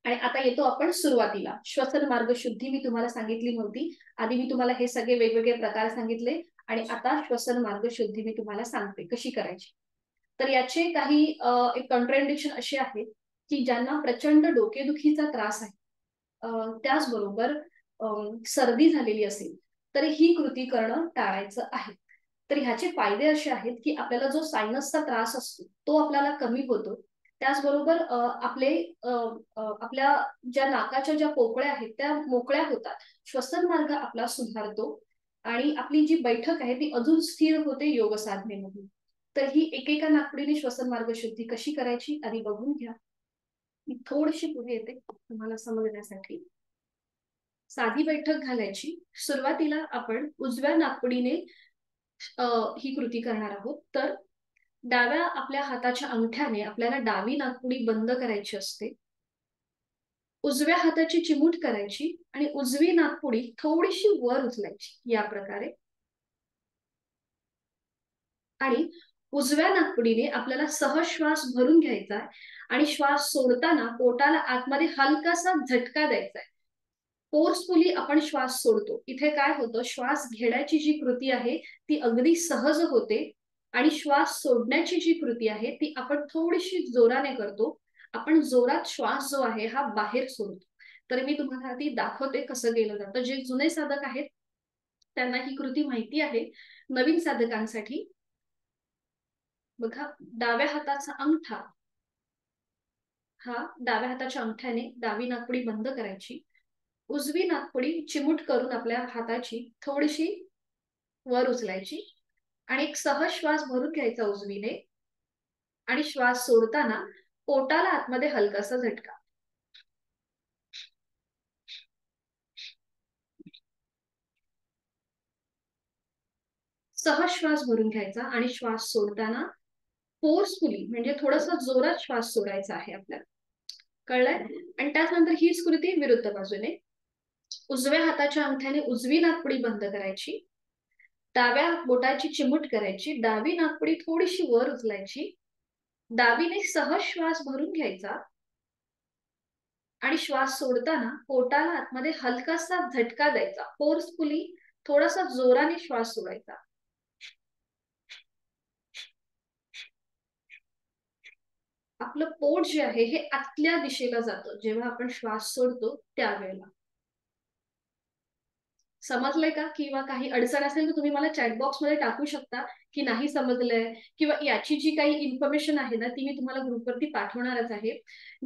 आणि आता येतो आपण सुरुवातीला. श्वसन मार्ग शुद्धी मी तुम्हाला सांगितली नव्हती. आधी मी तुम्हाला हे सगळे वेगवेगळे प्रकार सांगितले आणि आता श्वसन मार्ग शुद्धी मी तुम्हाला सांगते कशी करायची. तर याचे काही एक कॉन्ट्राइंडिकेशन असे आहेत की ज्यांना प्रचंड डोकेदुखीचा त्रास आहे, त्याचबरोबर सर्दी झालेली असेल तर ही कृती करणं टाळायचं आहे. तर ह्याचे फायदे असे आहेत की आपल्याला जो सायनसचा त्रास असतो तो आपल्याला कमी होतो. त्याचबरोबर आपल्या ज्या नाकाच्या ज्या पोकळ्या आहेत त्या मोकळ्या होतात, श्वसन मार्ग आपला सुधारतो आणि आपली जी बैठक आहे ती अजून स्थिर होते योग साधनेमध्ये. तर ही एकेका नाकपुडीने श्वसन मार्ग शुद्धी कशी करायची आधी बघून घ्या. मी थोडीशी पुढे येते तुम्हाला समजण्यासाठी. साधी बैठक घालायची. सुरुवातीला आपण उजव्या नाकपुडीने ही कृती करणार आहोत. तर डाव्या आपल्या हाताच्या अंगठ्याने आपल्याला डावी नाकपुडी बंद करायची असते. उजव्या हाताची चिमूट करायची आणि उजवी नाकपुडी थोडीशी वर उचलायची या प्रकारे. आणि उजव्या नाकपुडीने आपल्याला सहज श्वास भरून घ्यायचा आहे आणि श्वास सोडताना पोटाला आतमध्ये हलकासा झटका द्यायचा आहे. फोर्सफुली आपण श्वास सोडतो. इथे काय होतं, श्वास घेण्याची जी कृती आहे ती अगदी सहज होते आणि श्वास सोडण्याची जी कृती आहे ती आपण थोडीशी जोराने करतो. आपण जोरात श्वास जो आहे हा बाहेर सोडतो. तर मी तुम्हाला आधी दाखवते कसं केलं जातं. जे जुने साधक आहेत त्यांना ही कृती माहिती आहे. नवीन साधकांसाठी बघा, डाव्या हाताचा अंगठा हा डाव्या हाताच्या अंगठ्याने डावी नाकपुडी बंद करायची. उजवी नाकपुडी चिमूट करून आपल्या हाताची थोडीशी वर उचलायची आणि एक सहज श्वास भरून घ्यायचा उजवीने आणि श्वास सोडताना पोटाला आतमध्ये हलकासा झटका. सहज श्वास भरून घ्यायचा आणि श्वास सोडताना फोर्सफुली म्हणजे थोडासा जोरात श्वास सोडायचा आहे आपल्याला. कळलंय? आणि त्यानंतर हीच कृती विरुद्ध बाजूने. उजव्या हाताच्या अंगठ्याने उजवी नाकपुडी बंद करायची. डाव्या बोटाची चिमूट करायची. डावी नाकपुडी थोडीशी वर उचलायची. डावीने सहज श्वास भरून घ्यायचा आणि श्वास सोडताना पोटाला आतमध्ये हलकासा झटका द्यायचा. फोर्सफुली थोडासा जोराने श्वास सोडायचा. आपलं पोट जे आहे हे आतल्या दिशेला जातं जेव्हा आपण श्वास सोडतो त्यावेळेला. समजलंय का? किंवा काही अडचण असेल तर तुम्ही मला चॅटबॉक्स मध्ये टाकू शकता की नाही समजलंय, किंवा याची जी काही इन्फॉर्मेशन आहे ना ती मी तुम्हाला ग्रुपवरती पाठवणारच आहे.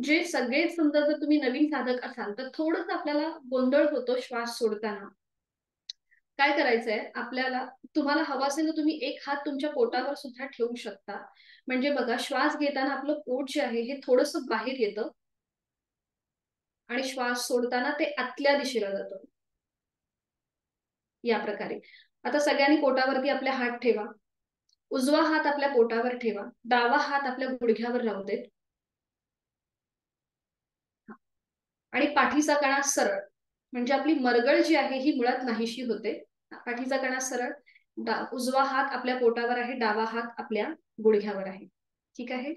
जे सगळे समजा जर तुम्ही नवीन साधक असाल तर थोडंसं आपल्याला गोंधळ होतो श्वास सोडताना. काय करायचंय आपल्याला, तुम्हाला हवं असेल तर तुम्ही एक हात तुमच्या पोटावर सुद्धा ठेवू शकता. म्हणजे बघा, श्वास घेताना आपलं पोट जे आहे हे थोडंसं बाहेर येतं आणि श्वास सोडताना ते आतल्या दिशेला जातं या प्रकारे. आता सगळ्यांनी पोटावरती आपले हात ठेवा. उजवा हात आपल्या पोटावर ठेवा. डावा हात आपल्या गुडघ्यावर राहू देत आणि पाठीचा कणा सरळ, म्हणजे आपली मरगळ जी आहे ही मुळात नाहीशी होते. पाठीचा कणा सरळ. उजवा हात आपल्या पोटावर आहे. डावा हात आपल्या गुडघ्यावर आहे. ठीक आहे?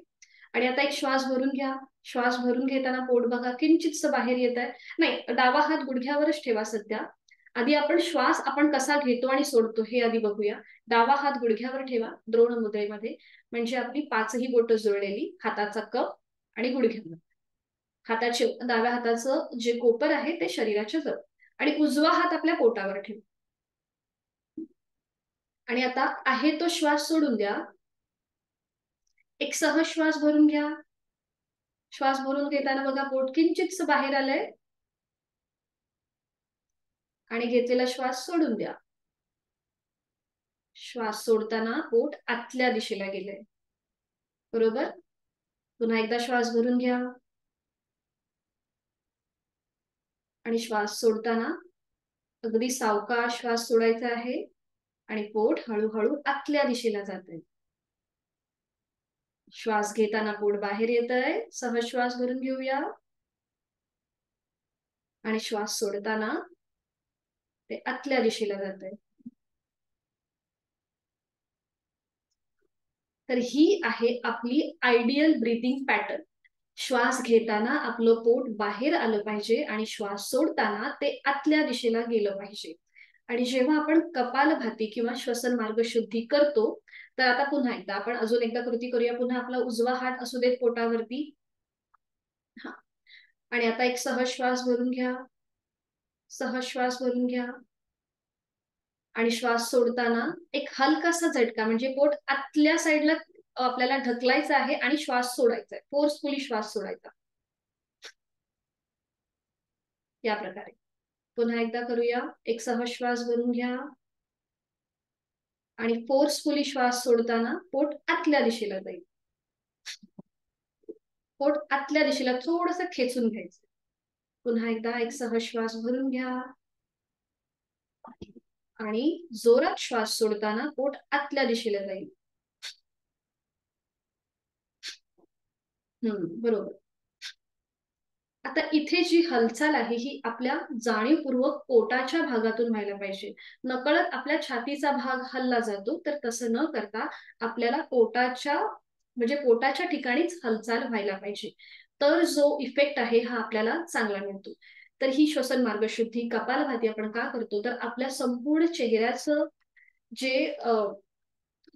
आणि आता एक श्वास भरून घ्या. श्वास भरून घेताना पोट बघा किंचितसं बाहेर येत आहे. नाही, डावा हात गुडघ्यावरच ठेवा सध्या. आधी आपण श्वास कसा घेतो आणि सोडतो हे आधी बघूया. डावा हात गुडघ्यावर ठेवा द्रोण मुद्रेमध्ये, म्हणजे आपली पाचही बोटं जुळलेली. हाताचा कप आणि गुडघ्यावर. हाताचे डाव्या हाताचं जे कोपर आहे ते शरीराच्या जवळ आणि उजवा हात आपल्या पोटावर ठेवा. आणि आता आहे तो श्वास सोडून द्या. एक सहज श्वास भरून घ्या. श्वास भरून घेताना बघा पोट किंचितसं बाहेर आलंय आणि घेतलेला श्वास सोडून द्या. श्वास सोडताना पोट आतल्या दिशेला गेलंय. बरोबर? पुन्हा एकदा श्वास भरून घ्या आणि श्वास सोडताना अगदी सावकाश श्वास सोडायचा आहे आणि पोट हळूहळू आतल्या दिशेला जाते. श्वास घेताना पोट बाहेर येत आहे. सहज श्वास भरून घेऊया आणि श्वास सोडताना ते आतल्या दिशेला जाते. तर ही आहे आपली आयडियल ब्रीथिंग पॅटर्न. श्वास घेताना आपलं पोट बाहेर आलं पाहिजे आणि श्वास सोडताना ते आतल्या दिशेला गेलं पाहिजे. आणि जेव्हा आपण कपालभाती किंवा श्वसन मार्ग शुद्धी करतो, तर आता पुन्हा एकदा आपण अजून एकदा कृती करूया. पुन्हा आपला उजवा हात असू देत पोटावरती. हा, आणि आता एक सहज श्वास भरून घ्या. सहज श्वास भरून घ्या आणि श्वास सोडताना एक हलकासा झटका, म्हणजे पोट आतल्या साईडला आपल्याला ढकलायचं आहे आणि श्वास सोडायचा आहे. फोर्सफुली श्वास सोडायचा या प्रकारे. पुन्हा एकदा करूया. एक सहज श्वास भरून घ्या आणि फोर्सफुली श्वास सोडताना पोट आतल्या दिशेला जाईल. पोट आतल्या दिशेला थोडंसं खेचून घ्यायचं. पुन्हा एकदा एक सहज श्वास भरून घ्या आणि जोरात श्वास सोडताना पोट आतल्या दिशेला जाईल. बरोबर. आता इथे जी हालचाल आहे ही आपल्या जाणीवपूर्वक पोटाच्या भागातून व्हायला पाहिजे. नकळत आपल्या छातीचा भाग हलला जातो, तर तसं न करता आपल्याला पोटाच्या ठिकाणीच हालचाल व्हायला पाहिजे. तर जो इफेक्ट आहे हा आपल्याला चांगला मिळतो. तर ही श्वसन मार्ग शुद्धी कपालभाती आपण का करतो, तर आपल्या संपूर्ण चेहऱ्याचं जे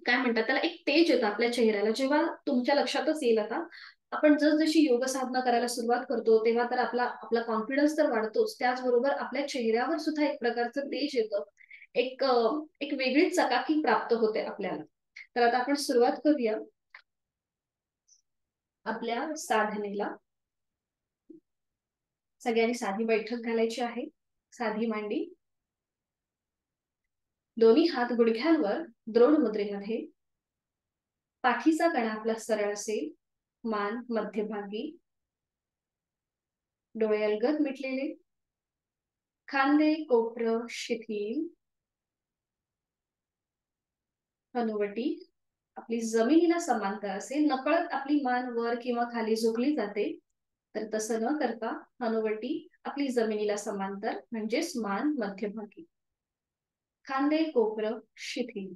काय म्हणतात त्याला, एक तेज येतं आपल्या चेहऱ्याला. जेव्हा तुमच्या लक्षातच येईल आता, आपण जसजशी योग साधना करायला सुरुवात करतो तेव्हा तर आपला आपला कॉन्फिडन्स तर वाढतोच, त्याचबरोबर आपल्या चेहऱ्यावर सुद्धा एक प्रकारचं तेज येतं. एक वेगळीच चकाकी प्राप्त होते आपल्याला. तर आता आपण सुरुवात करूया आपल्या साधनेला. सगळ्यांनी साधी बैठक घालायची आहे, साधी मांडी, दोन्ही हात गुडघ्यांवर द्रोण मुद्रेमध्ये, पाठीचा कणा आपला सरळ असेल, मान मध्यभागी, डोळे अलगद मिटलेले, खांदे कोपरं शिथिल, हनुवटी आपली जमिनीला समांतर असेल. नकळत आपली मान वर किंवा खाली झुकली जाते, तर तसं न करता हनुवटी आपली जमिनीला समांतर, म्हणजेच मान मध्यभागी, खांदे कोपरं शिथिल,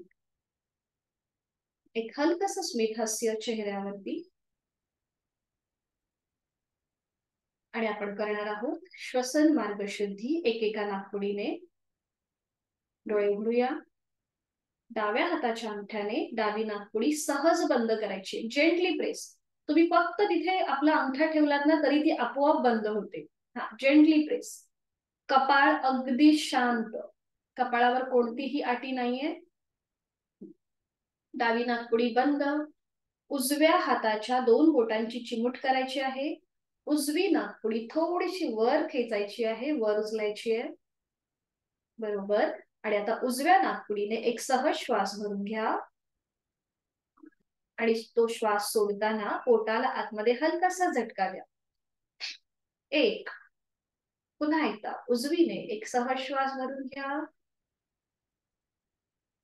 एक हलकसं स्मित हास्य चेहऱ्यावरती. आणि आपण करणार आहोत श्वसन मार्ग शुद्धी एकेका नाकपुडीने. डोळे उघडूया. डाव्या हाताच्या अंगठ्याने डावी नाकपुडी सहज बंद करायची, जेंटली प्रेस. तुम्ही फक्त तिथे आपला अंगठा ठेवलात ना तरी ती आपोआप बंद होते. हा, जेंटली प्रेस. कपाळ अगदी शांत, कपाळावर कोणतीही आटी नाहीये. डावी नाकपुडी बंद. उजव्या हाताच्या 2 बोटांची चिमूट करायची आहे. उजवी नाकपुडी थोडीशी वर खेचायची आहे, वर उचलायची आहे. बरोबर. आणि आता उजव्या नाकपुडीने एक सहज श्वास भरून घ्या आणि तो श्वास सोडताना पोटाला आतमध्ये हलकासा झटका द्या. 1. पुन्हा एकदा उजवीने एक सहज श्वास भरून घ्या.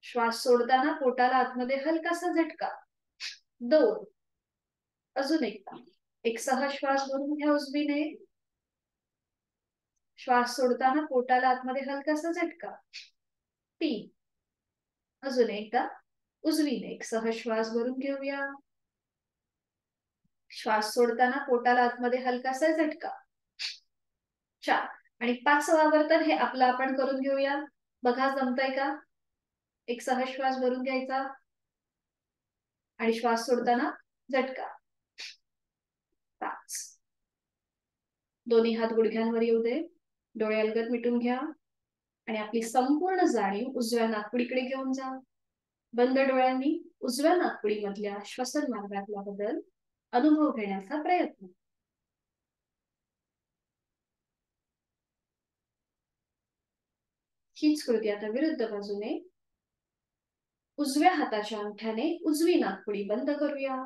श्वास सोडताना पोटाला आतमध्ये हलकासा झटका. 2. अजून एकदा एक सहज श्वास भरून घ्या उजवीने. श्वास सोडताना पोटाला आतमध्ये हलकासा झटका. 3. अजून एकदा उजवीने एक सहज श्वास भरून घेऊया. श्वास सोडताना पोटाला आतमध्ये हलकासा झटका. 4. आणि 5वा आवर्तन हे आपलं आपण करून घेऊया. बघा जमतंय का? एक सहज श्वास भरून घ्यायचा आणि श्वास सोडताना झटका. 5. दोन्ही हात गुडघ्यांवर येऊ दे. डोळे अलगद मिटून घ्या आणि आपली संपूर्ण जाणीव उजव्या नाकपुडीकडे घेऊन जा. बंद डोळ्यांनी उजव्या नाकपुडीमधल्या श्वसन मार्गातला बदल अनुभव घेण्याचा प्रयत्न. हीच कृती आता विरुद्ध बाजूने. उजव्या हाताच्या अंगठ्याने उजवी नाकपुडी बंद करूया.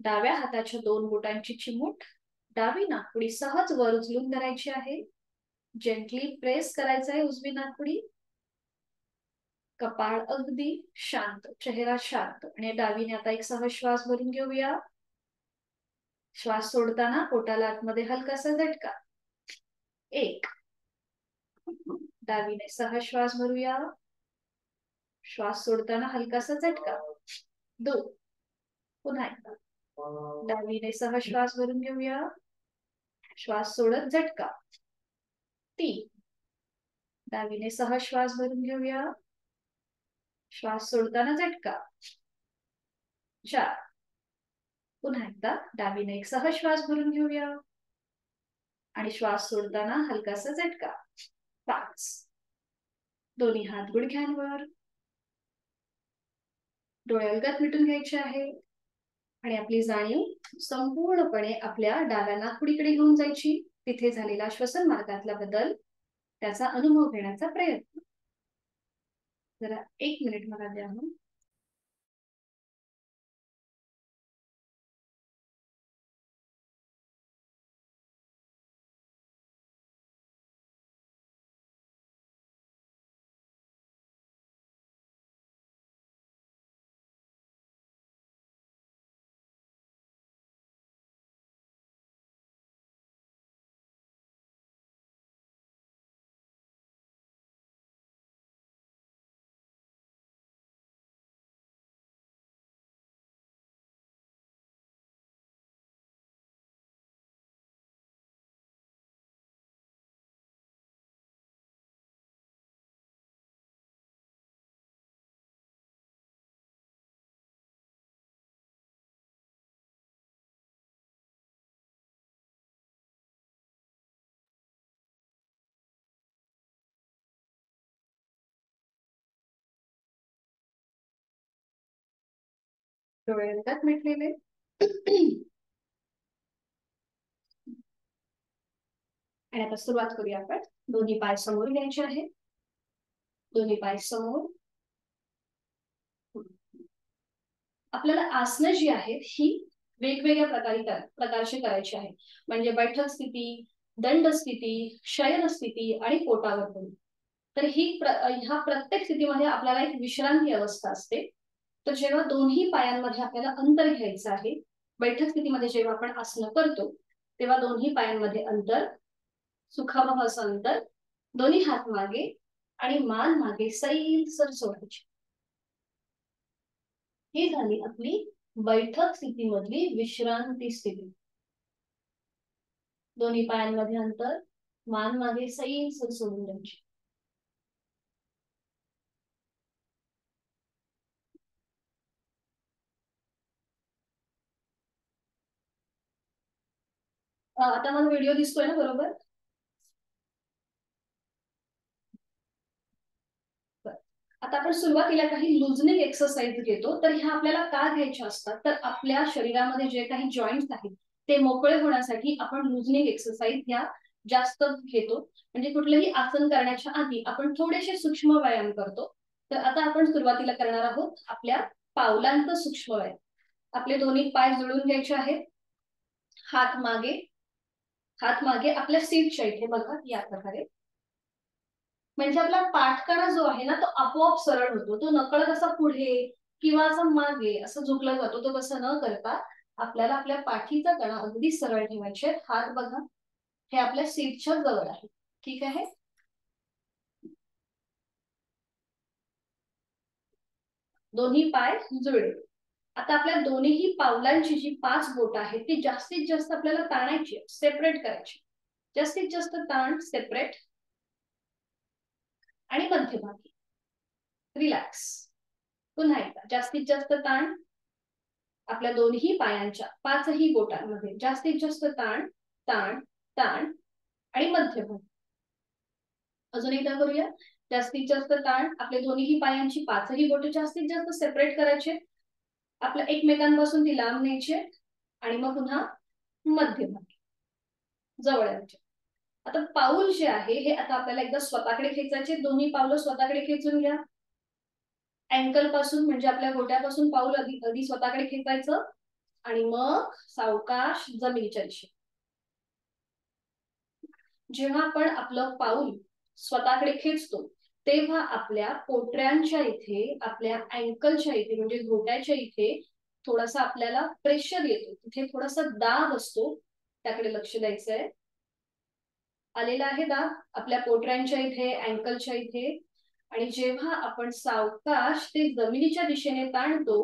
डाव्या हाताच्या 2 बोटांची चिमूट डावी नाकपुडी सहज वर उचलून धरायची आहे. जेंटली प्रेस करायचं आहे उजवी नाकपुडी. कपाळ अगदी शांत, चेहरा शांत. आणि डावीने आता एक सहज श्वास भरून घेऊया. श्वास सोडताना पोटाला आतमध्ये हलकासा झटका. 1. डावीने सहज श्वास भरूया. श्वास सोडताना हलकासा झटका. 2. पुन्हा एकदा डावीने सहज श्वास भरून घेऊया. श्वास सोडत झटका. 3. डावीने सहज श्वास भरून घेऊया. श्वास सोडताना झटका. 4. पुन्हा एकदा डावीने एक सहज श्वास भरून घेऊया आणि श्वास सोडताना हलकासा झटका. 5. दोन्ही हात गुडघ्यांवर, डोळे अलगद मिटून घ्यायचे आहे आणि आपली जाणीव संपूर्णपणे आपल्या डाव्या नाकपुडीकडे घेऊन जायची. तिथे झालेला श्वसन मार्गातला बदल, त्याचा अनुभव घेण्याचा प्रयत्न. जरा 1 मिनिट मला द्या. डोळे रंगात मिटलेले. आणि आता सुरुवात करूया आपण. दोन्ही पाय समोर घ्यायचे आहेत. दोन्ही पाय समोर. आपल्याला आसनं जी आहेत ही वेगवेगळ्या प्रकारची करायची आहेत. म्हणजे बैठक स्थिती, दंड स्थिती, शयन स्थिती आणि पोटावर पडून. तर ह्या प्रत्येक स्थितीमध्ये आपल्याला एक विश्रांती अवस्था असते. तर जेव्हा दोन्ही पायांमध्ये आपल्याला अंतर घ्यायचं आहे, बैठक स्थितीमध्ये जेव्हा आपण आसनं करतो तेव्हा दोन्ही पायांमध्ये अंतर, सुखावह असं अंतर, दोन्ही हात मागे आणि मान मागे सैलसर सोडायची. ही झाली आपली बैठक स्थितीमधली विश्रांती स्थिती. दोन्ही पायांमध्ये अंतर, मान मागे सैलसर सोडून द्यायची. आता मला व्हिडिओ दिसतोय ना बरोबर? आता आपण सुरुवातीला काही लुजनिंग एक्सरसाइज घेतो. तर ह्या आपल्याला का घ्यायच्या असतात? तर आपल्या शरीरामध्ये जे काही जॉईंट्स आहेत ते मोकळे होण्यासाठी आपण लुजनिंग एक्सरसाइज ह्या जास्त घेतो. म्हणजे कुठलेही आसन करण्याच्या आधी आपण थोडेसे सूक्ष्म व्यायाम करतो. तर आता आपण सुरुवातीला करणार आहोत आपल्या पावलांचा सूक्ष्म व्यायाम. आपले दोन्ही पाय जुळून घ्यायचे आहेत. हात मागे, हात मागे आपल्या सीटच्या इथे बघा या प्रकारे. म्हणजे आपला पाठकणा जो आहे ना तो आपोआप सरळ होतो. तो नकळत असा पुढे किंवा असा मागे असं झुकला जातो. तो तसं न करता आपल्याला आपल्या पाठीचा कणा अगदी सरळ ठेवायचे. हात बघा हे आपल्या सीटच्या जवळ आहे. ठीक आहे. दोन्ही पाय जुळले. आता आपल्या दोन्ही पावलांची जी 5 बोट आहेत ती जास्तीत जास्त आपल्याला ताणायची, सेपरेट करायची. जास्तीत जास्त ताण, सेपरेट आणि मध्यभागी रिलॅक्स. पुन्हा एकदा जास्तीत जास्त ताण आपल्या दोन्ही पायांच्या 5ही बोटांमध्ये, जास्तीत जास्त ताण, ताण, ताण आणि मध्यभागी. अजून एकदा करूया. जास्तीत जास्त ताण आपल्या दोन्ही पायांची 5ही बोट जास्तीत जास्त सेपरेट करायचे. आपल्या एकमेकांपासून ती लांब न्यायची आणि मग पुन्हा मध्यभागी जवळ यायचे. आता पाऊल जे आहे हे आता आपल्याला एकदा स्वतःकडे खेचायचे. दोन्ही पावलं स्वतःकडे खेचून घ्या. अँकल पासून म्हणजे आपल्या घोट्यापासून पाऊल आधी स्वतःकडे खेचायचं आणि मग सावकाश जमिनीच्या दिशेने. जेव्हा आपण आपलं पाऊल स्वतःकडे खेचतो तेव्हा आपल्या पोटऱ्यांच्या इथे, आपल्या अँकलच्या इथे म्हणजे घोट्याच्या इथे थोडासा आपल्याला प्रेशर येतो. तिथे थोडासा दाब असतो, त्याकडे लक्ष द्यायचंय. आलेला आहे दाब आपल्या पोटऱ्यांच्या इथे, अँकलच्या इथे. आणि जेव्हा आपण सावकाश ते जमिनीच्या दिशेने ताणतो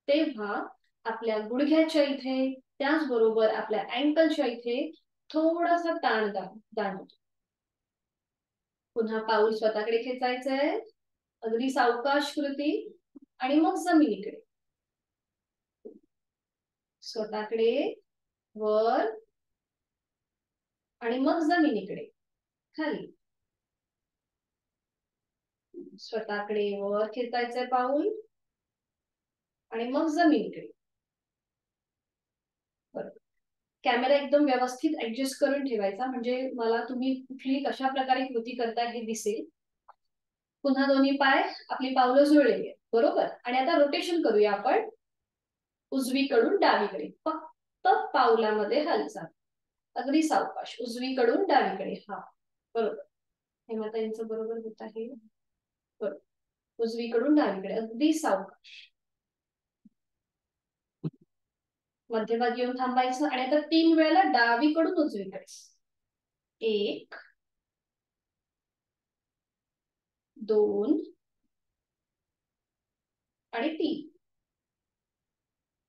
तेव्हा आपल्या गुडघ्याच्या इथे, त्याचबरोबर आपल्या अँकलच्या इथे थोडासा ताण जाणवतो. पुन्हा पाऊल स्वतःकडे खेचायचंय, अगदी सावकाश कृती आणि मग जमिनीकडे. स्वतःकडे वर आणि मग जमिनीकडे खाली. स्वतःकडे वर खेचायचंय पाऊल आणि मग जमिनीकडे. बरोबर. कॅमेरा एकदम व्यवस्थित ऍडजस्ट करून ठेवायचा म्हणजे मला तुम्ही कुठली कशा प्रकारे कृती करताय हे दिसेल. पुन्हा दोन्ही पाय आपली पावलं जुळलेली आहेत. बरोबर. आणि आता रोटेशन करूया आपण. उजवीकडून डावीकडे फक्त पावलामध्ये हालचाल, अगदी सावकाश. उजवीकडून डावीकडे. हा बरोबर. हेमाता यांचं बरोबर होत आहे. बरोबर. उजवीकडून डावीकडे अगदी सावकाश. मध्यभागी येऊन थांबायचं आणि आता 3 वेळेला डावीकडून उजवीकडे. 1 2 आणि 3.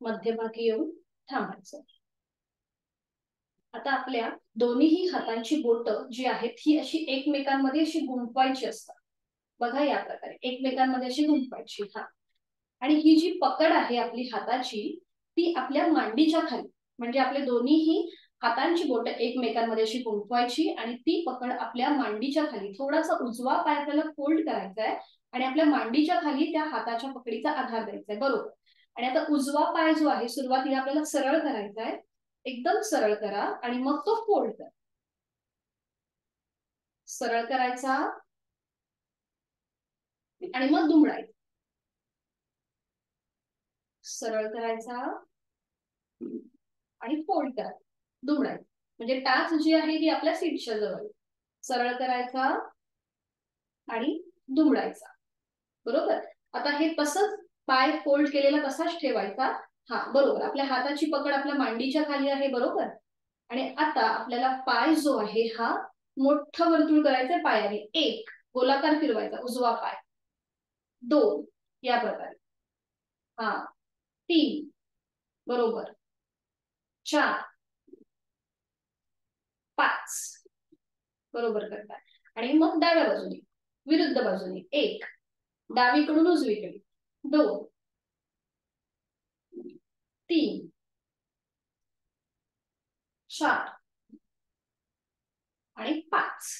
मध्यभागी येऊन थांबायचं. आता आपल्या दोन्ही हातांची बोट जी आहेत ही अशी एकमेकांमध्ये अशी गुंफवायची असतात. बघा या प्रकारे एकमेकांमध्ये अशी गुंफवायची. हा. आणि ही जी पकड आहे आपली हाताची ती आपल्या मांडीच्या खाली म्हणजे आपले दोन्हीही हातांची बोट एकमेकांमध्ये अशी गुंफवायची आणि ती पकड आपल्या मांडीच्या खाली, थोडासा उजवा पाय आपल्याला फोल्ड करायचा आहे आणि आपल्या मांडीच्या खाली त्या हाताच्या पकडीचा आधार द्यायचा आहे. बरोबर. आणि आता उजवा पाय जो आहे सुरुवातीला आपल्याला सरळ करायचा आहे, एकदम सरळ करा आणि मग तो फोल्ड करा. सरळ करायचा आणि मग दुमडायचा. सरळ करायचा आणि फोल्ड करायचा, दुमडायचा. म्हणजे टाच जी आहे ती आपल्या सीटच्या जवळ. सरळ करायचा आणि दुमडायचा. बरोबर. आता हे तसंच पाय फोल्ड केलेला तसाच ठेवायचा. हा बरोबर. आपल्या हाताची पकड आपल्या मांडीच्या खाली आहे. बरोबर. आणि आता आपल्याला पाय जो आहे हा मोठं वर्तुळ करायचंय पायाने. 1 गोलाकार फिरवायचा उजवा पाय. 2 या प्रकारे. हा 3 बरोबर. 4 5 बरोबर करताय. आणि मग डाव्या बाजूने विरुद्ध बाजूने 1 डावीकडून उजवीकडे, 2 3 4 आणि 5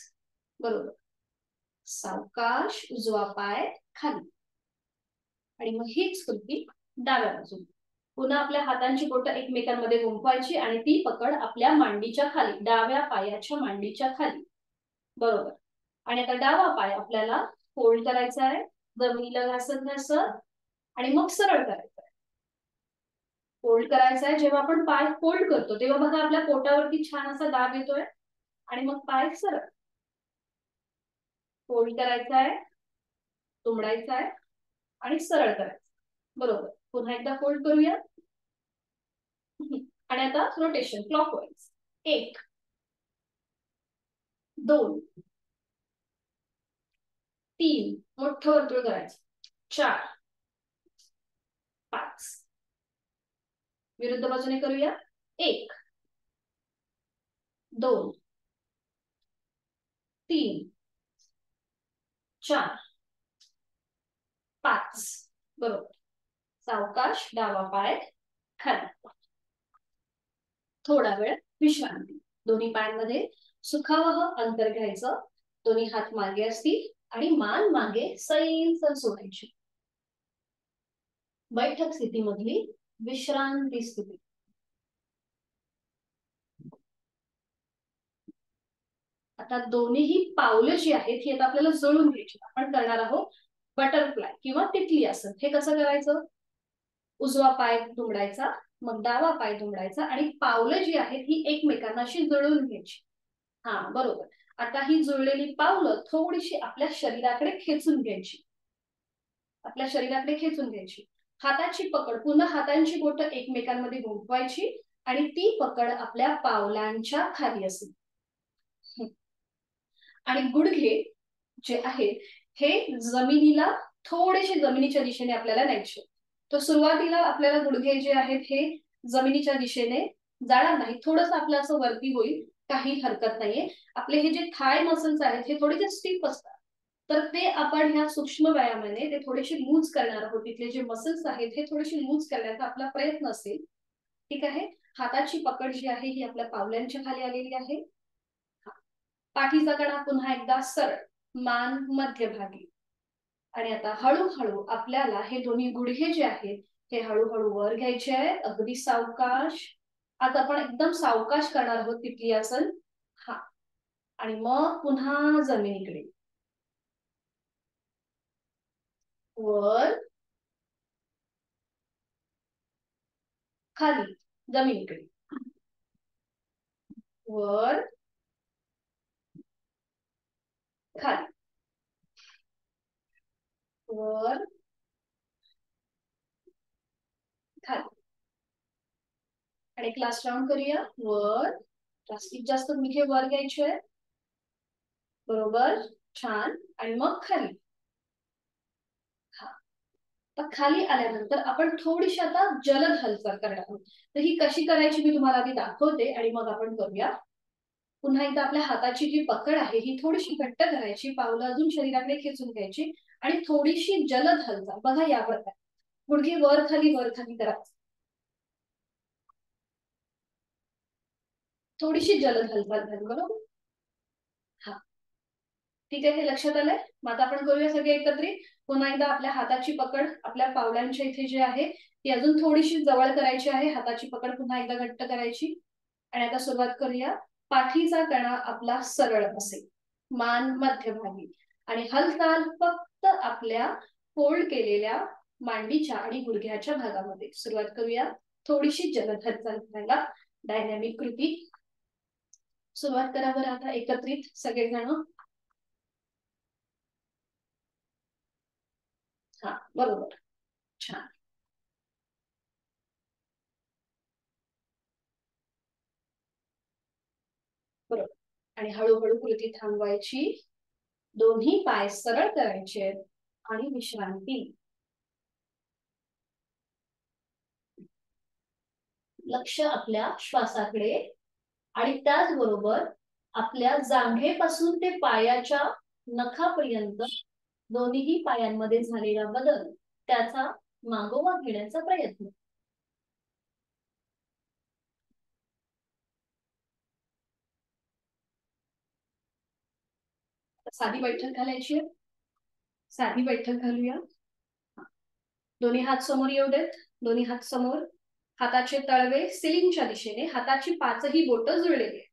बरोबर. सावकाश उजवा पाय खाली. आणि मग हीच कृती डाव्या बाजूने. पुन्हा आपल्या हातांची बोटं एकमेकांमध्ये गुंफवायची आणि ती पकड आपल्या मांडीच्या खाली, डाव्या पायाच्या मांडीच्या खाली. बरोबर. आणि आता डावा पाय आपल्याला फोल्ड करायचा आहे, जमिनीला घासत घासत, आणि मग सरळ करायचा आहे. फोल्ड करायचा आहे. जेव्हा आपण पाय फोल्ड करतो तेव्हा बघा आपल्या पोटावरती छान असा दाब येतोय. आणि मग पाय सरळ. फोल्ड करायचा आहे, दुमडायचा आहे आणि सरळ करायचं. बरोबर. पुन्हा एकदा फोल्ड करूया. आणि आता रोटेशन क्लॉकवाईज. 1 2 3 मोठं वर्तुळ करायचं. 4 5 विरुद्ध बाजूने करूया. 1 2 3 4 5 बरोबर. सावकाश डावा पाय खाली. थोडा वेळ विश्रांती. दोन्ही पायांमध्ये सुखावह अंतर घ्यायचं. दोन्ही हात मागे असतील आणि मान मागे सैल सोडायची. बैठक स्थितीमधली विश्रांती स्थिती. आता दोन्ही पावलं जी आहेत ही आता आपल्याला जुळून घ्यायची. आपण करणार आहोत बटरफ्लाय किंवा तितली आसन. हे कसं करायचं? उजवा पाय दुमडायचा, मग डावा पाय दुमडायचा आणि पावलं जी आहेत ही एकमेकांना अशी जुळवून घ्यायची. हा बरोबर. आता ही जुळलेली पावलं थोडीशी आपल्या शरीराकडे खेचून घ्यायची. आपल्या शरीराकडे खेचून घ्यायची. हाताची पकड, पुन्हा हातांची बोटं एकमेकांमध्ये गुंफवायची आणि ती पकड आपल्या पावलांच्या खाली असेल. आणि गुडघे जे आहेत हे जमिनीला थोडेसे जमिनीच्या दिशेने आपल्याला न्यायचे. तर सुरुवातीला आपल्याला गुडघे जे आहेत हे जमिनीच्या दिशेने जाणार नाही. थोडंसं आपलं असं वरती होईल, काही हरकत नाहीये. आपले हे जे थाय मसल्स आहेत हे थोडेसे स्टिफ असतात. तर ते आपण ह्या सूक्ष्म व्यायामाने ते थोडेसे लूज करणार आहोत. तिथले जे मसल्स आहेत हे थोडेसे लूज करण्याचा आपला प्रयत्न असेल. ठीक आहे. हाताची पकड जी आहे ही आपल्या पावलांच्या खाली आलेली आहे. पाठीचा कणा पुन्हा एकदा सरळ, मान मध्यभागी. आणि आता हळूहळू आपल्याला हे दोन्ही गुडघे जे आहेत हे हळूहळू वर घ्यायचे आहेत. अगदी सावकाश. आता आपण एकदम सावकाश करणार आहोत तितली आसन. हा. आणि मग पुन्हा जमिनीकडे. वर खाली जमिनीकडे. वर खाली. वर खाली. आणि एक लास्ट राऊंड करूया. वर. जास्तीत जास्त गुडघे वर घ्यायचे. बरोबर. छान. आणि मग खाली. तर खाली आल्यानंतर आपण थोडीशी आता जलद हालचाल करणार आहोत. तर ही कशी करायची मी तुम्हाला आधी दाखवते आणि मग आपण करूया. पुन्हा एकदा आपल्या हाताची जी पकड आहे ही थोडीशी घट्ट करायची. पावलं अजून शरीराकडे खेचून घ्यायची आणि थोडीशी जलद हालचाल. बघा या प्रकारे गुडघे वर खाली करायचं. थोडीशी जलद हालचाल झाली. बरोबर. हा. ठीक आहे, हे लक्षात आलंय. मग आता आपण करूया सगळे एकत्रित. पुन्हा एकदा आपल्या हाताची पकड आपल्या पावलांच्या इथे जी आहे ती अजून थोडीशी जवळ करायची आहे. हाताची पकड पुन्हा एकदा घट्ट करायची. आणि आता सुरुवात करूया. पाठीचा कणा आपला सरळ असेल, मान मध्यभागी, आणि हालचाल फक्त आपल्या फोल्ड केलेल्या मांडीच्या आणि गुडघ्याच्या भागामध्ये. सुरुवात करूया थोडीशी जलद हालचाल करायला. डायनॅमिक कृती. सुरुवात करा बरं आता एकत्रित सगळेजण. हा, बरोबर, छान. बरोबर. आणि हळूहळू कृती थांबवायची. दोन्ही पाय सरळ करायचे आणि विश्रांती. लक्ष आपल्या श्वासाकडे आणि त्याचबरोबर आपल्या जांघेपासून ते पायाच्या नखापर्यंत दोन्ही पायांमध्ये झालेला बदल त्याचा मागोवा घेण्याचा प्रयत्न. साधी बैठक घालायची आहे. साधी बैठक घालूया. दोन्ही हात समोर येऊ देत. दोन्ही हात समोर. हाताचे तळवे सिलिंगच्या दिशेने. हाताची पाचही बोटं जुळलेली आहे.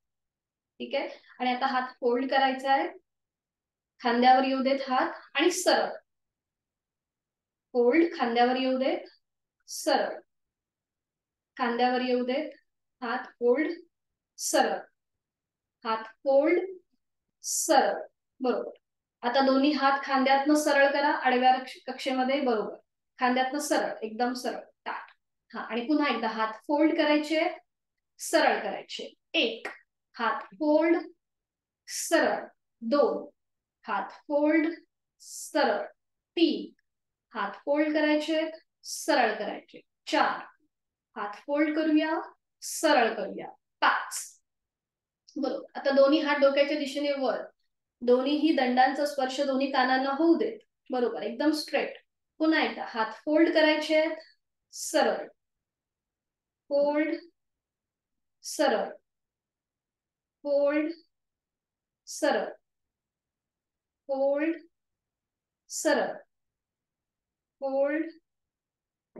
ठीक आहे. आणि आता हात फोल्ड करायचा आहे. खांद्यावर येऊ देत हात आणि सरळ. फोल्ड, खांद्यावर येऊ देत, सरळ. खांद्यावर येऊ देत, हात फोल्ड, सरळ. हात फोल्ड, सरळ. बरोबर. आता दोन्ही हात खांद्यातनं सरळ करा आडव्या कक्षेमध्ये. बरोबर. खांद्यातनं सरळ, एकदम सरळ, ताठ. हा, आणि पुन्हा एकदा हात फोल्ड करायचे, सरळ करायचे. 1 हात फोल्ड, सरळ. 2 हात फोल्ड, सरळ. 3 हात फोल्ड करायचे, सरळ करायचे. 4 हात फोल्ड करूया, सरळ करूया. 5. बरोबर. आता दोन्ही हात डोक्याच्या दिशेने वर. दोन्हीही दंडांचा स्पर्श दोन्ही कानांना होऊ देत. बरोबर, एकदम स्ट्रेट. पुन्हा एकदा हात फोल्ड करायचे, सरळ. फोल्ड, सरळ. फोल्ड, सरळ. फोल्ड, सरळ. फोल्ड,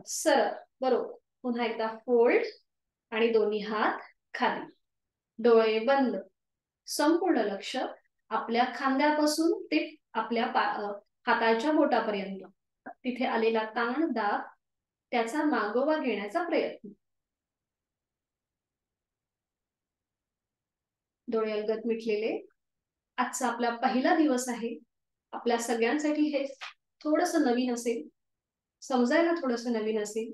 सरळ. बरोबर. पुन्हा एकदा फोल्ड आणि दोन्ही हात खाली. डोळे बंद. संपूर्ण लक्ष आपल्या खांद्यापासून ते आपल्या हाताच्या बोटापर्यंत. तिथे आलेला ताण, दाब त्याचा मागोवा घेण्याचा प्रयत्न. डोळे अलगद मिटलेले. आजचा आपला पहिला दिवस आहे. आपल्या सगळ्यांसाठी हे थोडस नवीन असेल, समजायला थोडस नवीन असेल.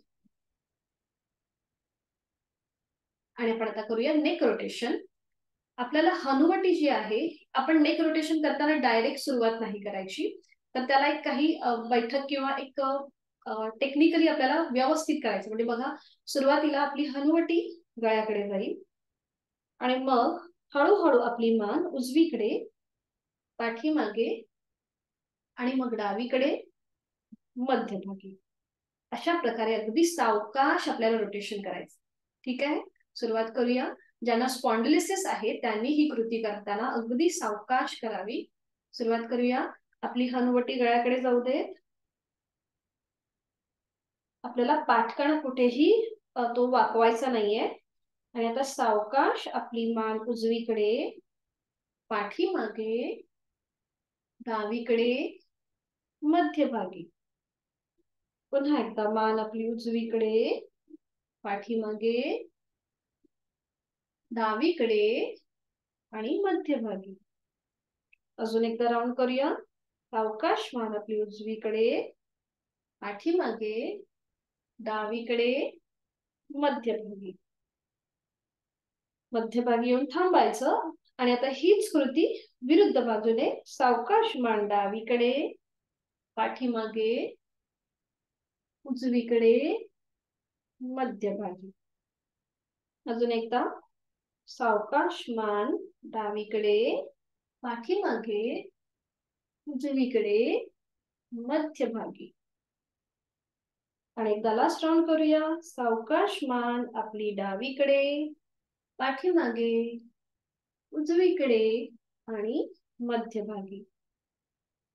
आणि आपण आता करूया नेक रोटेशन. आपल्याला हनुवटी जी आहे, आपण नेक रोटेशन करताना डायरेक्ट सुरुवात नाही करायची. तर त्याला एक काही बैठक किंवा एक टेक्निकली आपल्याला व्यवस्थित करायचं. म्हणजे बघा, सुरुवातीला आपली हनुवटी गळ्याकडे जाईल आणि मग हळूहळू आपली मान उजवीकडे, पाठीमागे आणि मग डावीकडे, मध्यभागी. अशा प्रकारे अगदी सावकाश आपल्याला रोटेशन करायचं. ठीक आहे. सुरुवात करूया. ज्यांना स्पॉन्डिलिसिस आहे त्यांनी ही कृती करताना अगदी सावकाश करावी. सुरुवात करूया. आपली हनुवटी गळ्याकडे जाऊ देत. आपल्याला पाठकणा कुठेही तो वाकवायचा नाहीये. आणि आता सावकाश आपली मान उजवीकडे, पाठीमागे, डावीकडे, मध्यभागी. पुन्हा एकदा मान आपली उजवीकडे, पाठीमागे, डावीकडे आणि मध्यभागी. अजून एकदा राऊंड करूया. सावकाश मान आपली उजवीकडे, पाठीमागे, डावीकडे, मध्यभागी. मध्यभागी येऊन थांबायचं. आणि आता हीच कृती विरुद्ध बाजूने. सावकाश मान डावीकडे, पाठीमागे, उजवीकडे, मध्यभागी. अजून एकदा. सावकाश मान डावीकडे, पाठीमागे, उजवीकडे, मध्यभागी. आणि एकदा लास्ट राऊंड करूया. सावकाश मान आपली डावीकडे, पाठीमागे, उजवीकडे आणि मध्यभागी.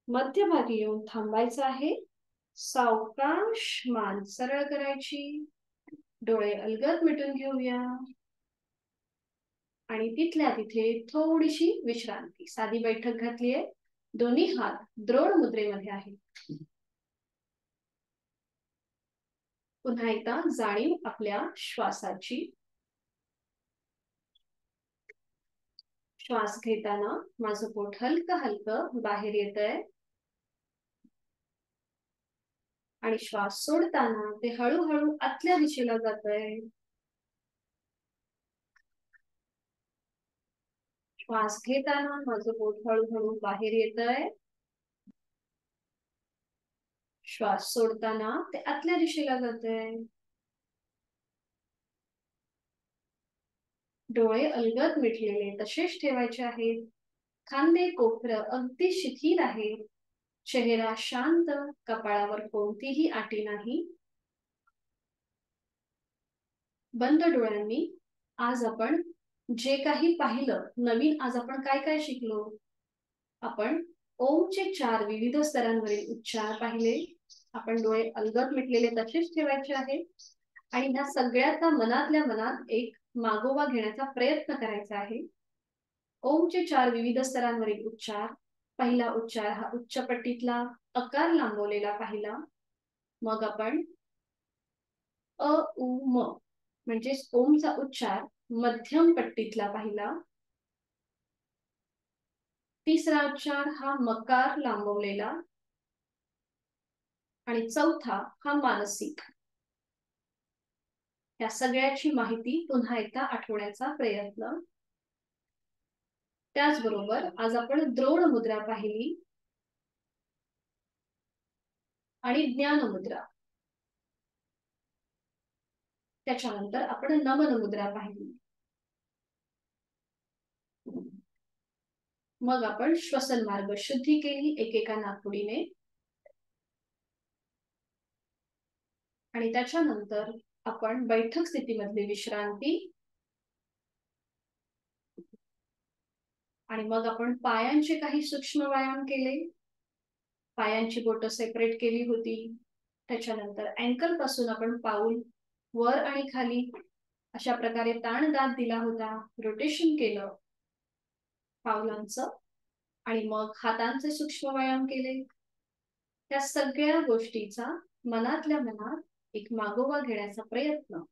मध्यभागी येऊन थांबायचं आहे. सावकाश मान सरळ करायची. डोळे अलगद मिटून घेऊया आणि तिथल्या तिथे थोडीशी विश्रांती. साधी बैठक घातलीये. दोन्ही हात द्रोण मुद्रेमध्ये आहेत. पुन्हा एकदा जाणीव आपल्या श्वासाची. श्वास घेताना माझं पोट हलकं हलकं बाहेर येतंय आणि श्वास सोडताना ते हळूहळू आतल्या दिशेला जातंय. श्वास घेताना माझं पोट हळूहळू बाहेर येतंय. श्वास सोडताना ते आतल्या दिशेला जातंय. डोळे अलगद मिटलेले तसेच ठेवायचे आहेत. खांदे कोपरं अगदी शिथिल आहेत. चेहरा शांत. कपाळावर कोणतीही आटी नाही. बंद डोळ्यांनी आज आपण जे काही पाहिलं नवीन, आज आपण काय काय शिकलो. आपण ओमचे 4 विविध स्तरांवरील उच्चार पाहिले. आपण डोळे अलगद मिटलेले तसेच ठेवायचे आहेत आणि ह्या सगळ्याचा मनातल्या मनात एक मागोवा घेण्याचा प्रयत्न करायचा आहे. ओमचे 4 विविध स्तरांवरील उच्चार. पहिला उच्चार हा उच्च पट्टीतला अकार लांबवलेला पाहिला. मग आपण अ उ म म्हणजेच ओमचा उच्चार मध्यम पट्टीतला पाहिला. तिसरा उच्चार हा मकार लांबवलेला आणि चौथा हा मानसिक. या सगळ्याची माहिती पुन्हा एकदा आठवण्याचा प्रयत्न. त्याचबरोबर आज आपण द्रोण मुद्रा पाहिली आणि ज्ञान मुद्रा. त्याच्यानंतर आपण नमन मुद्रा पाहिली. मग आपण श्वसन मार्ग शुद्धी केली एकेका नाकपुडीने आणि त्याच्यानंतर आपण बैठक स्थितीमधली विश्रांती आणि मग आपण पायांचे काही सूक्ष्म व्यायाम केले. पायांची बोटं सेपरेट केली होती. त्याच्यानंतर अँकल पासून आपण पाऊल वर आणि खाली अशा प्रकारे ताण दाब दिला होता. रोटेशन केलं पावलांचं आणि मग हातांचे सूक्ष्म व्यायाम केले. त्या सगळ्या गोष्टीचा मनातल्या मनात एक मागोवा घेण्याचा प्रयत्न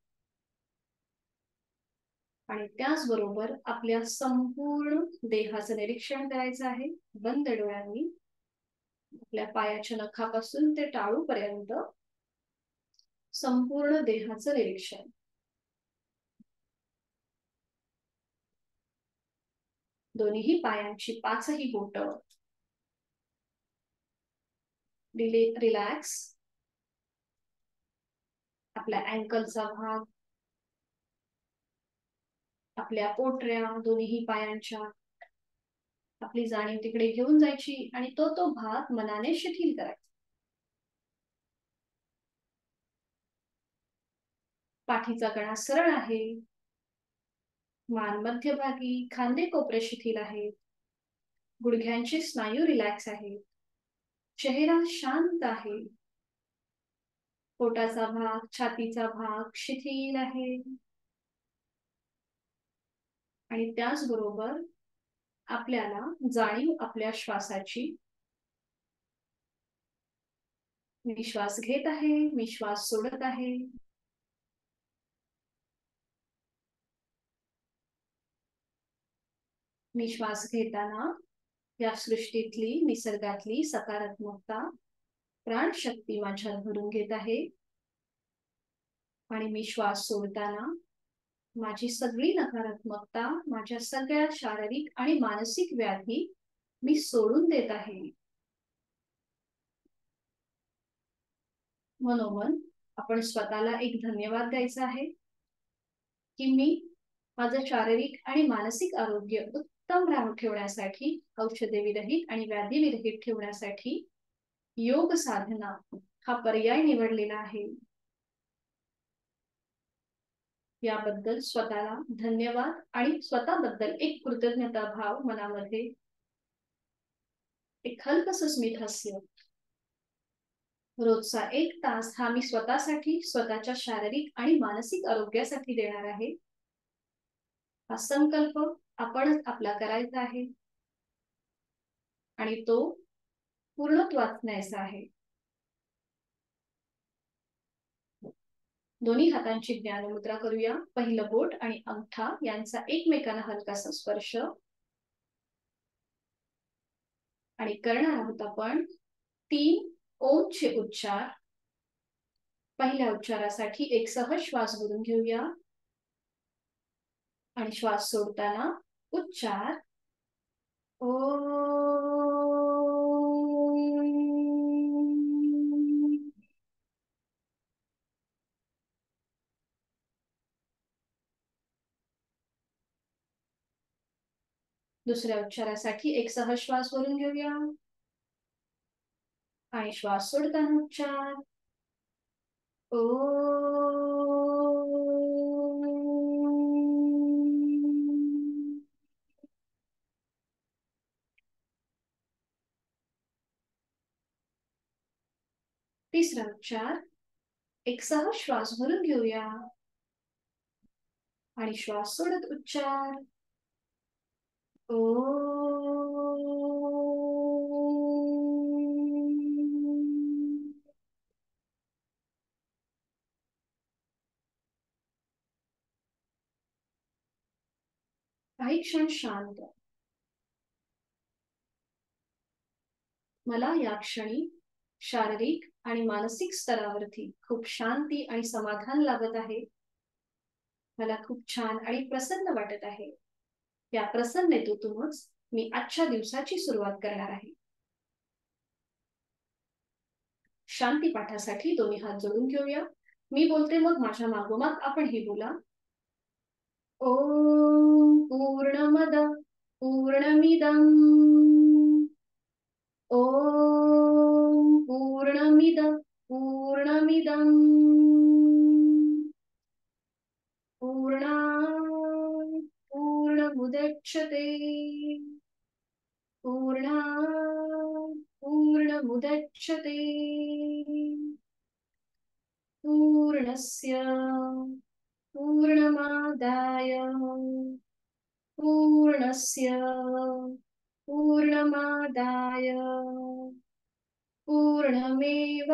आणि त्याचबरोबर आपल्या संपूर्ण देहाचं निरीक्षण करायचं आहे. बंद डोळ्यांनी आपल्या पायाच्या नखापासून ते टाळूपर्यंत संपूर्ण देहाचं निरीक्षण. दोन्ही पायांची 5ही बोटं रिलॅक्स. आपल्या अँकलचा भाग, आपल्या पोटऱ्या दोन्ही पायांच्या, आपली जाणीव तिकडे घेऊन जायची आणि तो भाग मनाने शिथिल करायचा. पाठीचा कणा सरळ आहे. मान मध्यभागी. खांदे कोपरे शिथिल आहेत. गुडघ्यांचे स्नायू रिलॅक्स आहेत. चेहरा शांत आहे. पोटाचा भाग, छातीचा भाग शिथिल आहे आणि त्याचबरोबर आपल्याला जाणीव आपल्या श्वासाची. मी श्वास घेत आहे, मी श्वास सोडत आहे. मी श्वास घेताना या सृष्टीतली निसर्गातली सकारात्मकता प्राणशक्ती माझ्यात भरून घेत आहे आणि मी श्वास सोडताना माझी सगळी नकारात्मकता, माझ्या सगळ्या शारीरिक आणि मानसिक व्याधी मी सोडून देत आहे. मनोमन आपण स्वतःला एक धन्यवाद द्यायचा आहे की मी माझं शारीरिक आणि मानसिक आरोग्य उत्तम ठेवण्यासाठी, औषधे विरहित आणि व्याधी विरहित ठेवण्यासाठी योग साधना हा पर्याय निवडलेला आहे. याबद्दल स्वतःला धन्यवाद आणि स्वतःबद्दल एक कृतज्ञता भाव मनामध्ये एक हलकसं स्मित हास्य. रोजचा 1 तास हा मी स्वतःसाठी, स्वतःच्या शारीरिक आणि मानसिक आरोग्यासाठी देणार आहे. हा संकल्प आपणच आपला करायचा आहे आणि तो पूर्णत्वात न्यायचा आहे. दोन्ही हातांची ज्ञानमुद्रा करूया. पहिलं बोट आणि अंगठा यांचा एकमेकांना हलकासा स्पर्श. आणि करणार आहोत आपण 3 ओमचे उच्चार. पहिल्या उच्चारासाठी एक सहज श्वास भरून घेऊया आणि श्वास सोडताना उच्चार ओ. दुसऱ्या उच्चारासाठी एक सहज श्वास भरून घेऊया आणि श्वास सोडताना उच्चार ओ. तिसरा उच्चार एक सहज श्वास भरून घेऊया आणि श्वास सोडत उच्चार ओ. काही क्षण शांत. मला या क्षणी शारीरिक आणि मानसिक स्तरावरती खूप शांती आणि समाधान लाभत आहे. मला खूप छान आणि प्रसन्न वाटत आहे. या प्रसन्नतेतूनच मी आजच्या दिवसाची सुरुवात करणार आहे. शांती पाठासाठी दोन्ही हात जोडून घेऊया. मी बोलते मग माझ्या मागोमाग आपणही बोला. ओम पूर्णमद पूर्णमिदं ओम पूर्णमिद पूर्णमिदं पूर्णात् पूर्णमुदच्यते पूर्णात् पूर्णमुदच्यते पूर्णस्य पूर्णमादाय पूर्णस्य पूर्णमादाय पूर्णमेवावशिष्यते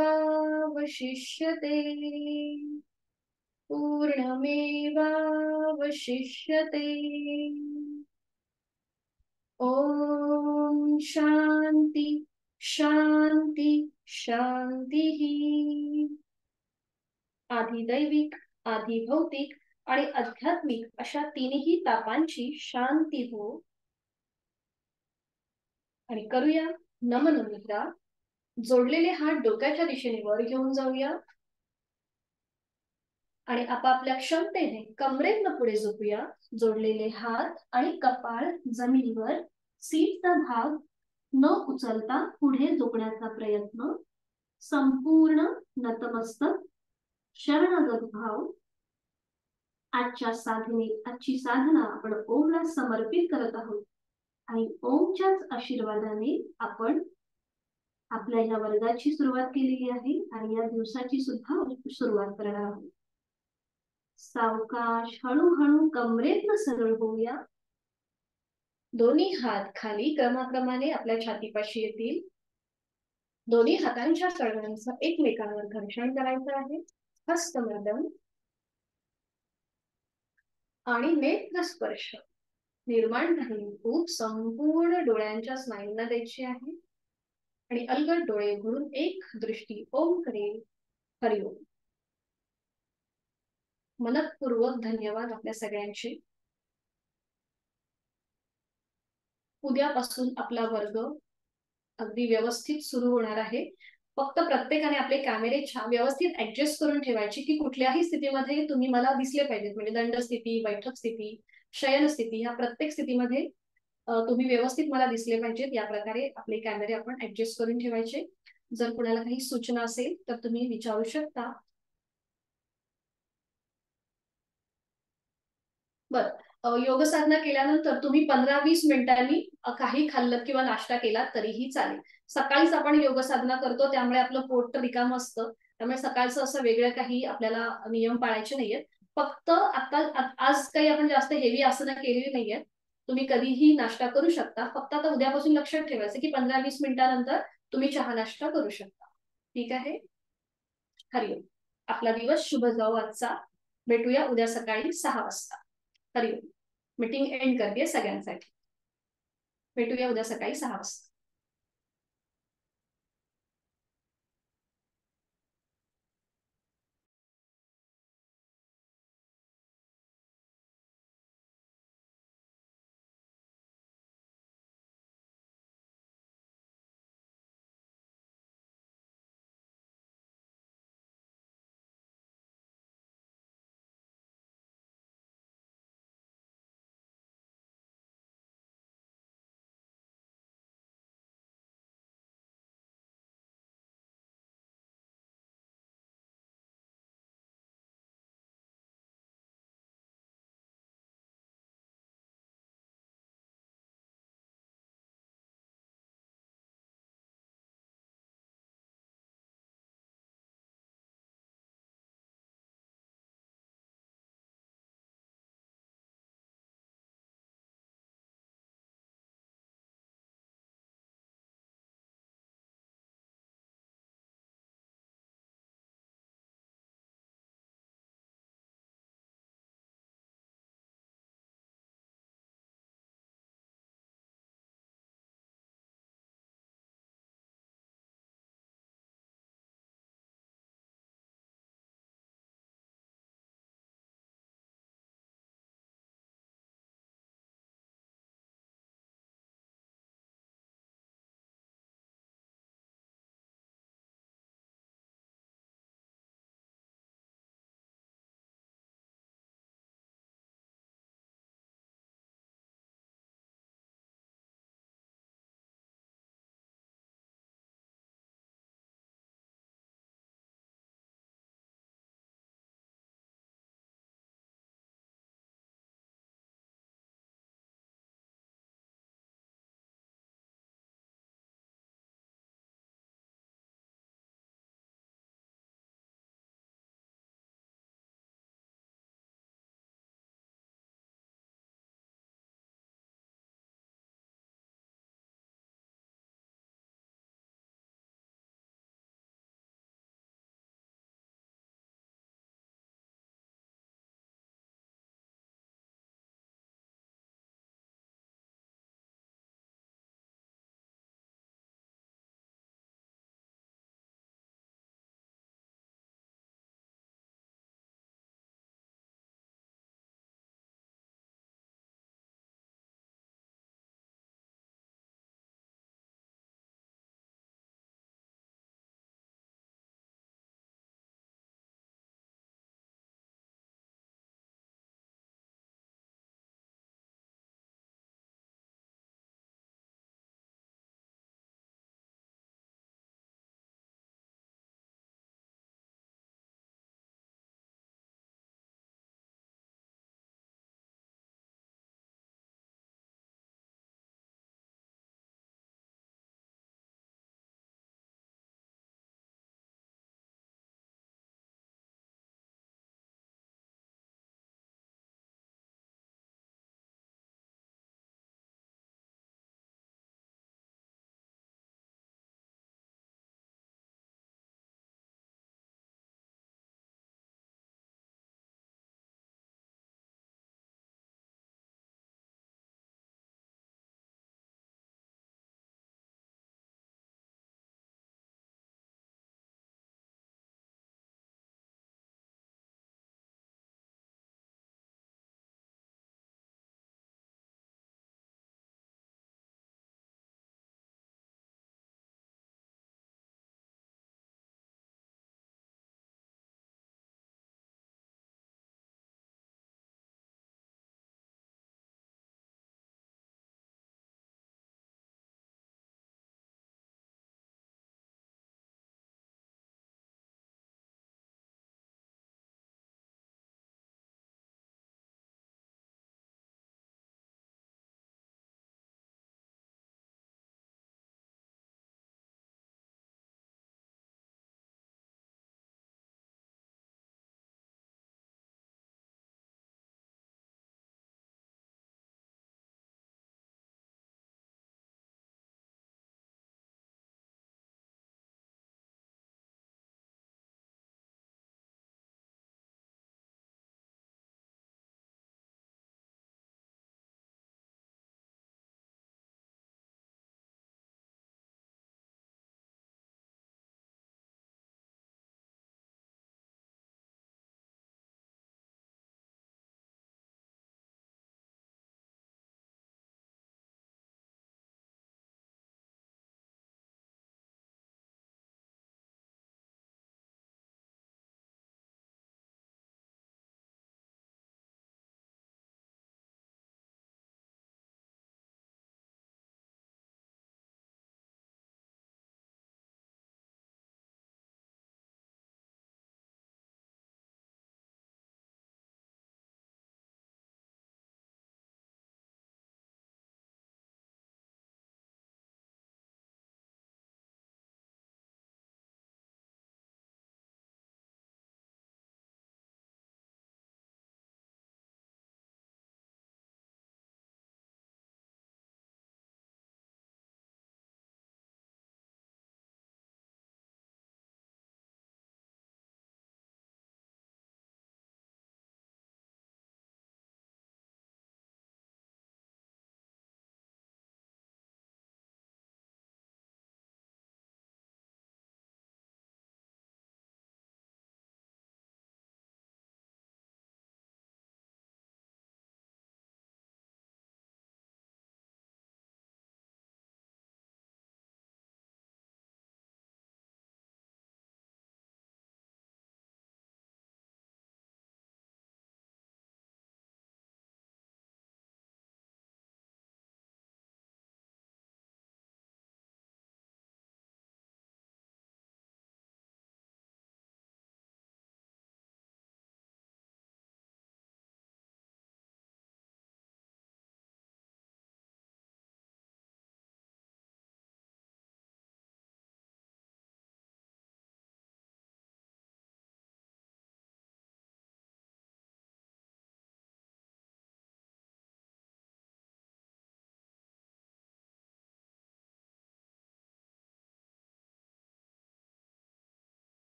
पूर्णमेवावशिष्यते. ओम शांती शांती शांतीः. आधी दैविक, आधी भौतिक आणि आध्यात्मिक अशा तिन्ही तापांची शांती हो. आणि करूया नमन मुद्रा. जोडलेले हात डोक्याच्या दिशेने वर घेऊन जाऊया आणि आपापल्या क्षमतेने कमरेतनं पुढे झोपूया. जोडलेले हात आणि कपाळ जमिनीवर, सीटचा भाग न उचलता पुढे झोपण्याचा प्रयत्न. संपूर्ण नतमस्तक, शरणगत भाव. आजची साधना आपण ओमला समर्पित करत आहोत आणि ओमच्याच आशीर्वादाने आपण आपल्या या वर्गाची सुरुवात केलेली आहे आणि या दिवसाची सुद्धा सुरुवात करणार आहोत. सावकाश हळूहळू कमरेतनं सरळ होऊया. दोन्ही हात खाली क्रमाक्रमाने आपल्या छातीपाशी येतील. दोन्ही हातांच्या कळव्यांचं एकमेकांवर घर्षण करायचं आहे. हस्तमर्दन आणि नेत्र स्पर्श. निर्माण झालेली ऊब संपूर्ण डोळ्यांच्या स्नायूंना द्यायची आहे आणि अलगद डोळे उघडून एक दृष्टी ओम करेल. हरिओम. मनपूर्वक धन्यवाद आपल्या सगळ्यांचे. उद्यापासून आपला वर्ग अगदी व्यवस्थित सुरू होणार आहे. फक्त प्रत्येकाने आपले कॅमेरे व्यवस्थित ऍडजस्ट करून ठेवायचे की कुठल्याही स्थितीमध्ये तुम्ही मला दिसले पाहिजेत. म्हणजे दंड स्थिती, बैठक स्थिती, शयन स्थिती, ह्या प्रत्येक स्थितीमध्ये तुम्ही व्यवस्थित मला दिसले पाहिजेत. या प्रकारे आपले कॅमेरे आपण ऍडजस्ट करून ठेवायचे. जर कुणाला काही सूचना असेल तर तुम्ही विचारू शकता. बर, योग साधना केल्यानंतर तुम्ही 15-20 मिनिटांनी काही खाल्लं किंवा नाश्ता केला तरीही चालेल. सकाळीच आपण योग साधना करतो त्यामुळे आपलं पोट तर रिकामं असतं, त्यामुळे सकाळचं असं वेगळं काही आपल्याला नियम पाळायचे नाहीयेत. फक्त आता आज काही आपण जास्त हेवी आसनं केलेली नाहीयेत. तुम्ही कधीही नाश्ता करू शकता. फक्त आता उद्यापासून लक्षात ठेवायचं की 15-20 मिनिटानंतर तुम्ही चहा नाश्ता करू शकता. ठीक आहे. हरिओम. आपला दिवस शुभ जाओ आजचा. भेटूया उद्या सकाळी 6 वाजता. हरिओम. मीटिंग एंड करते सगळ्यांसाठी. भेटूया उद्या सकाळी 6 वाजता.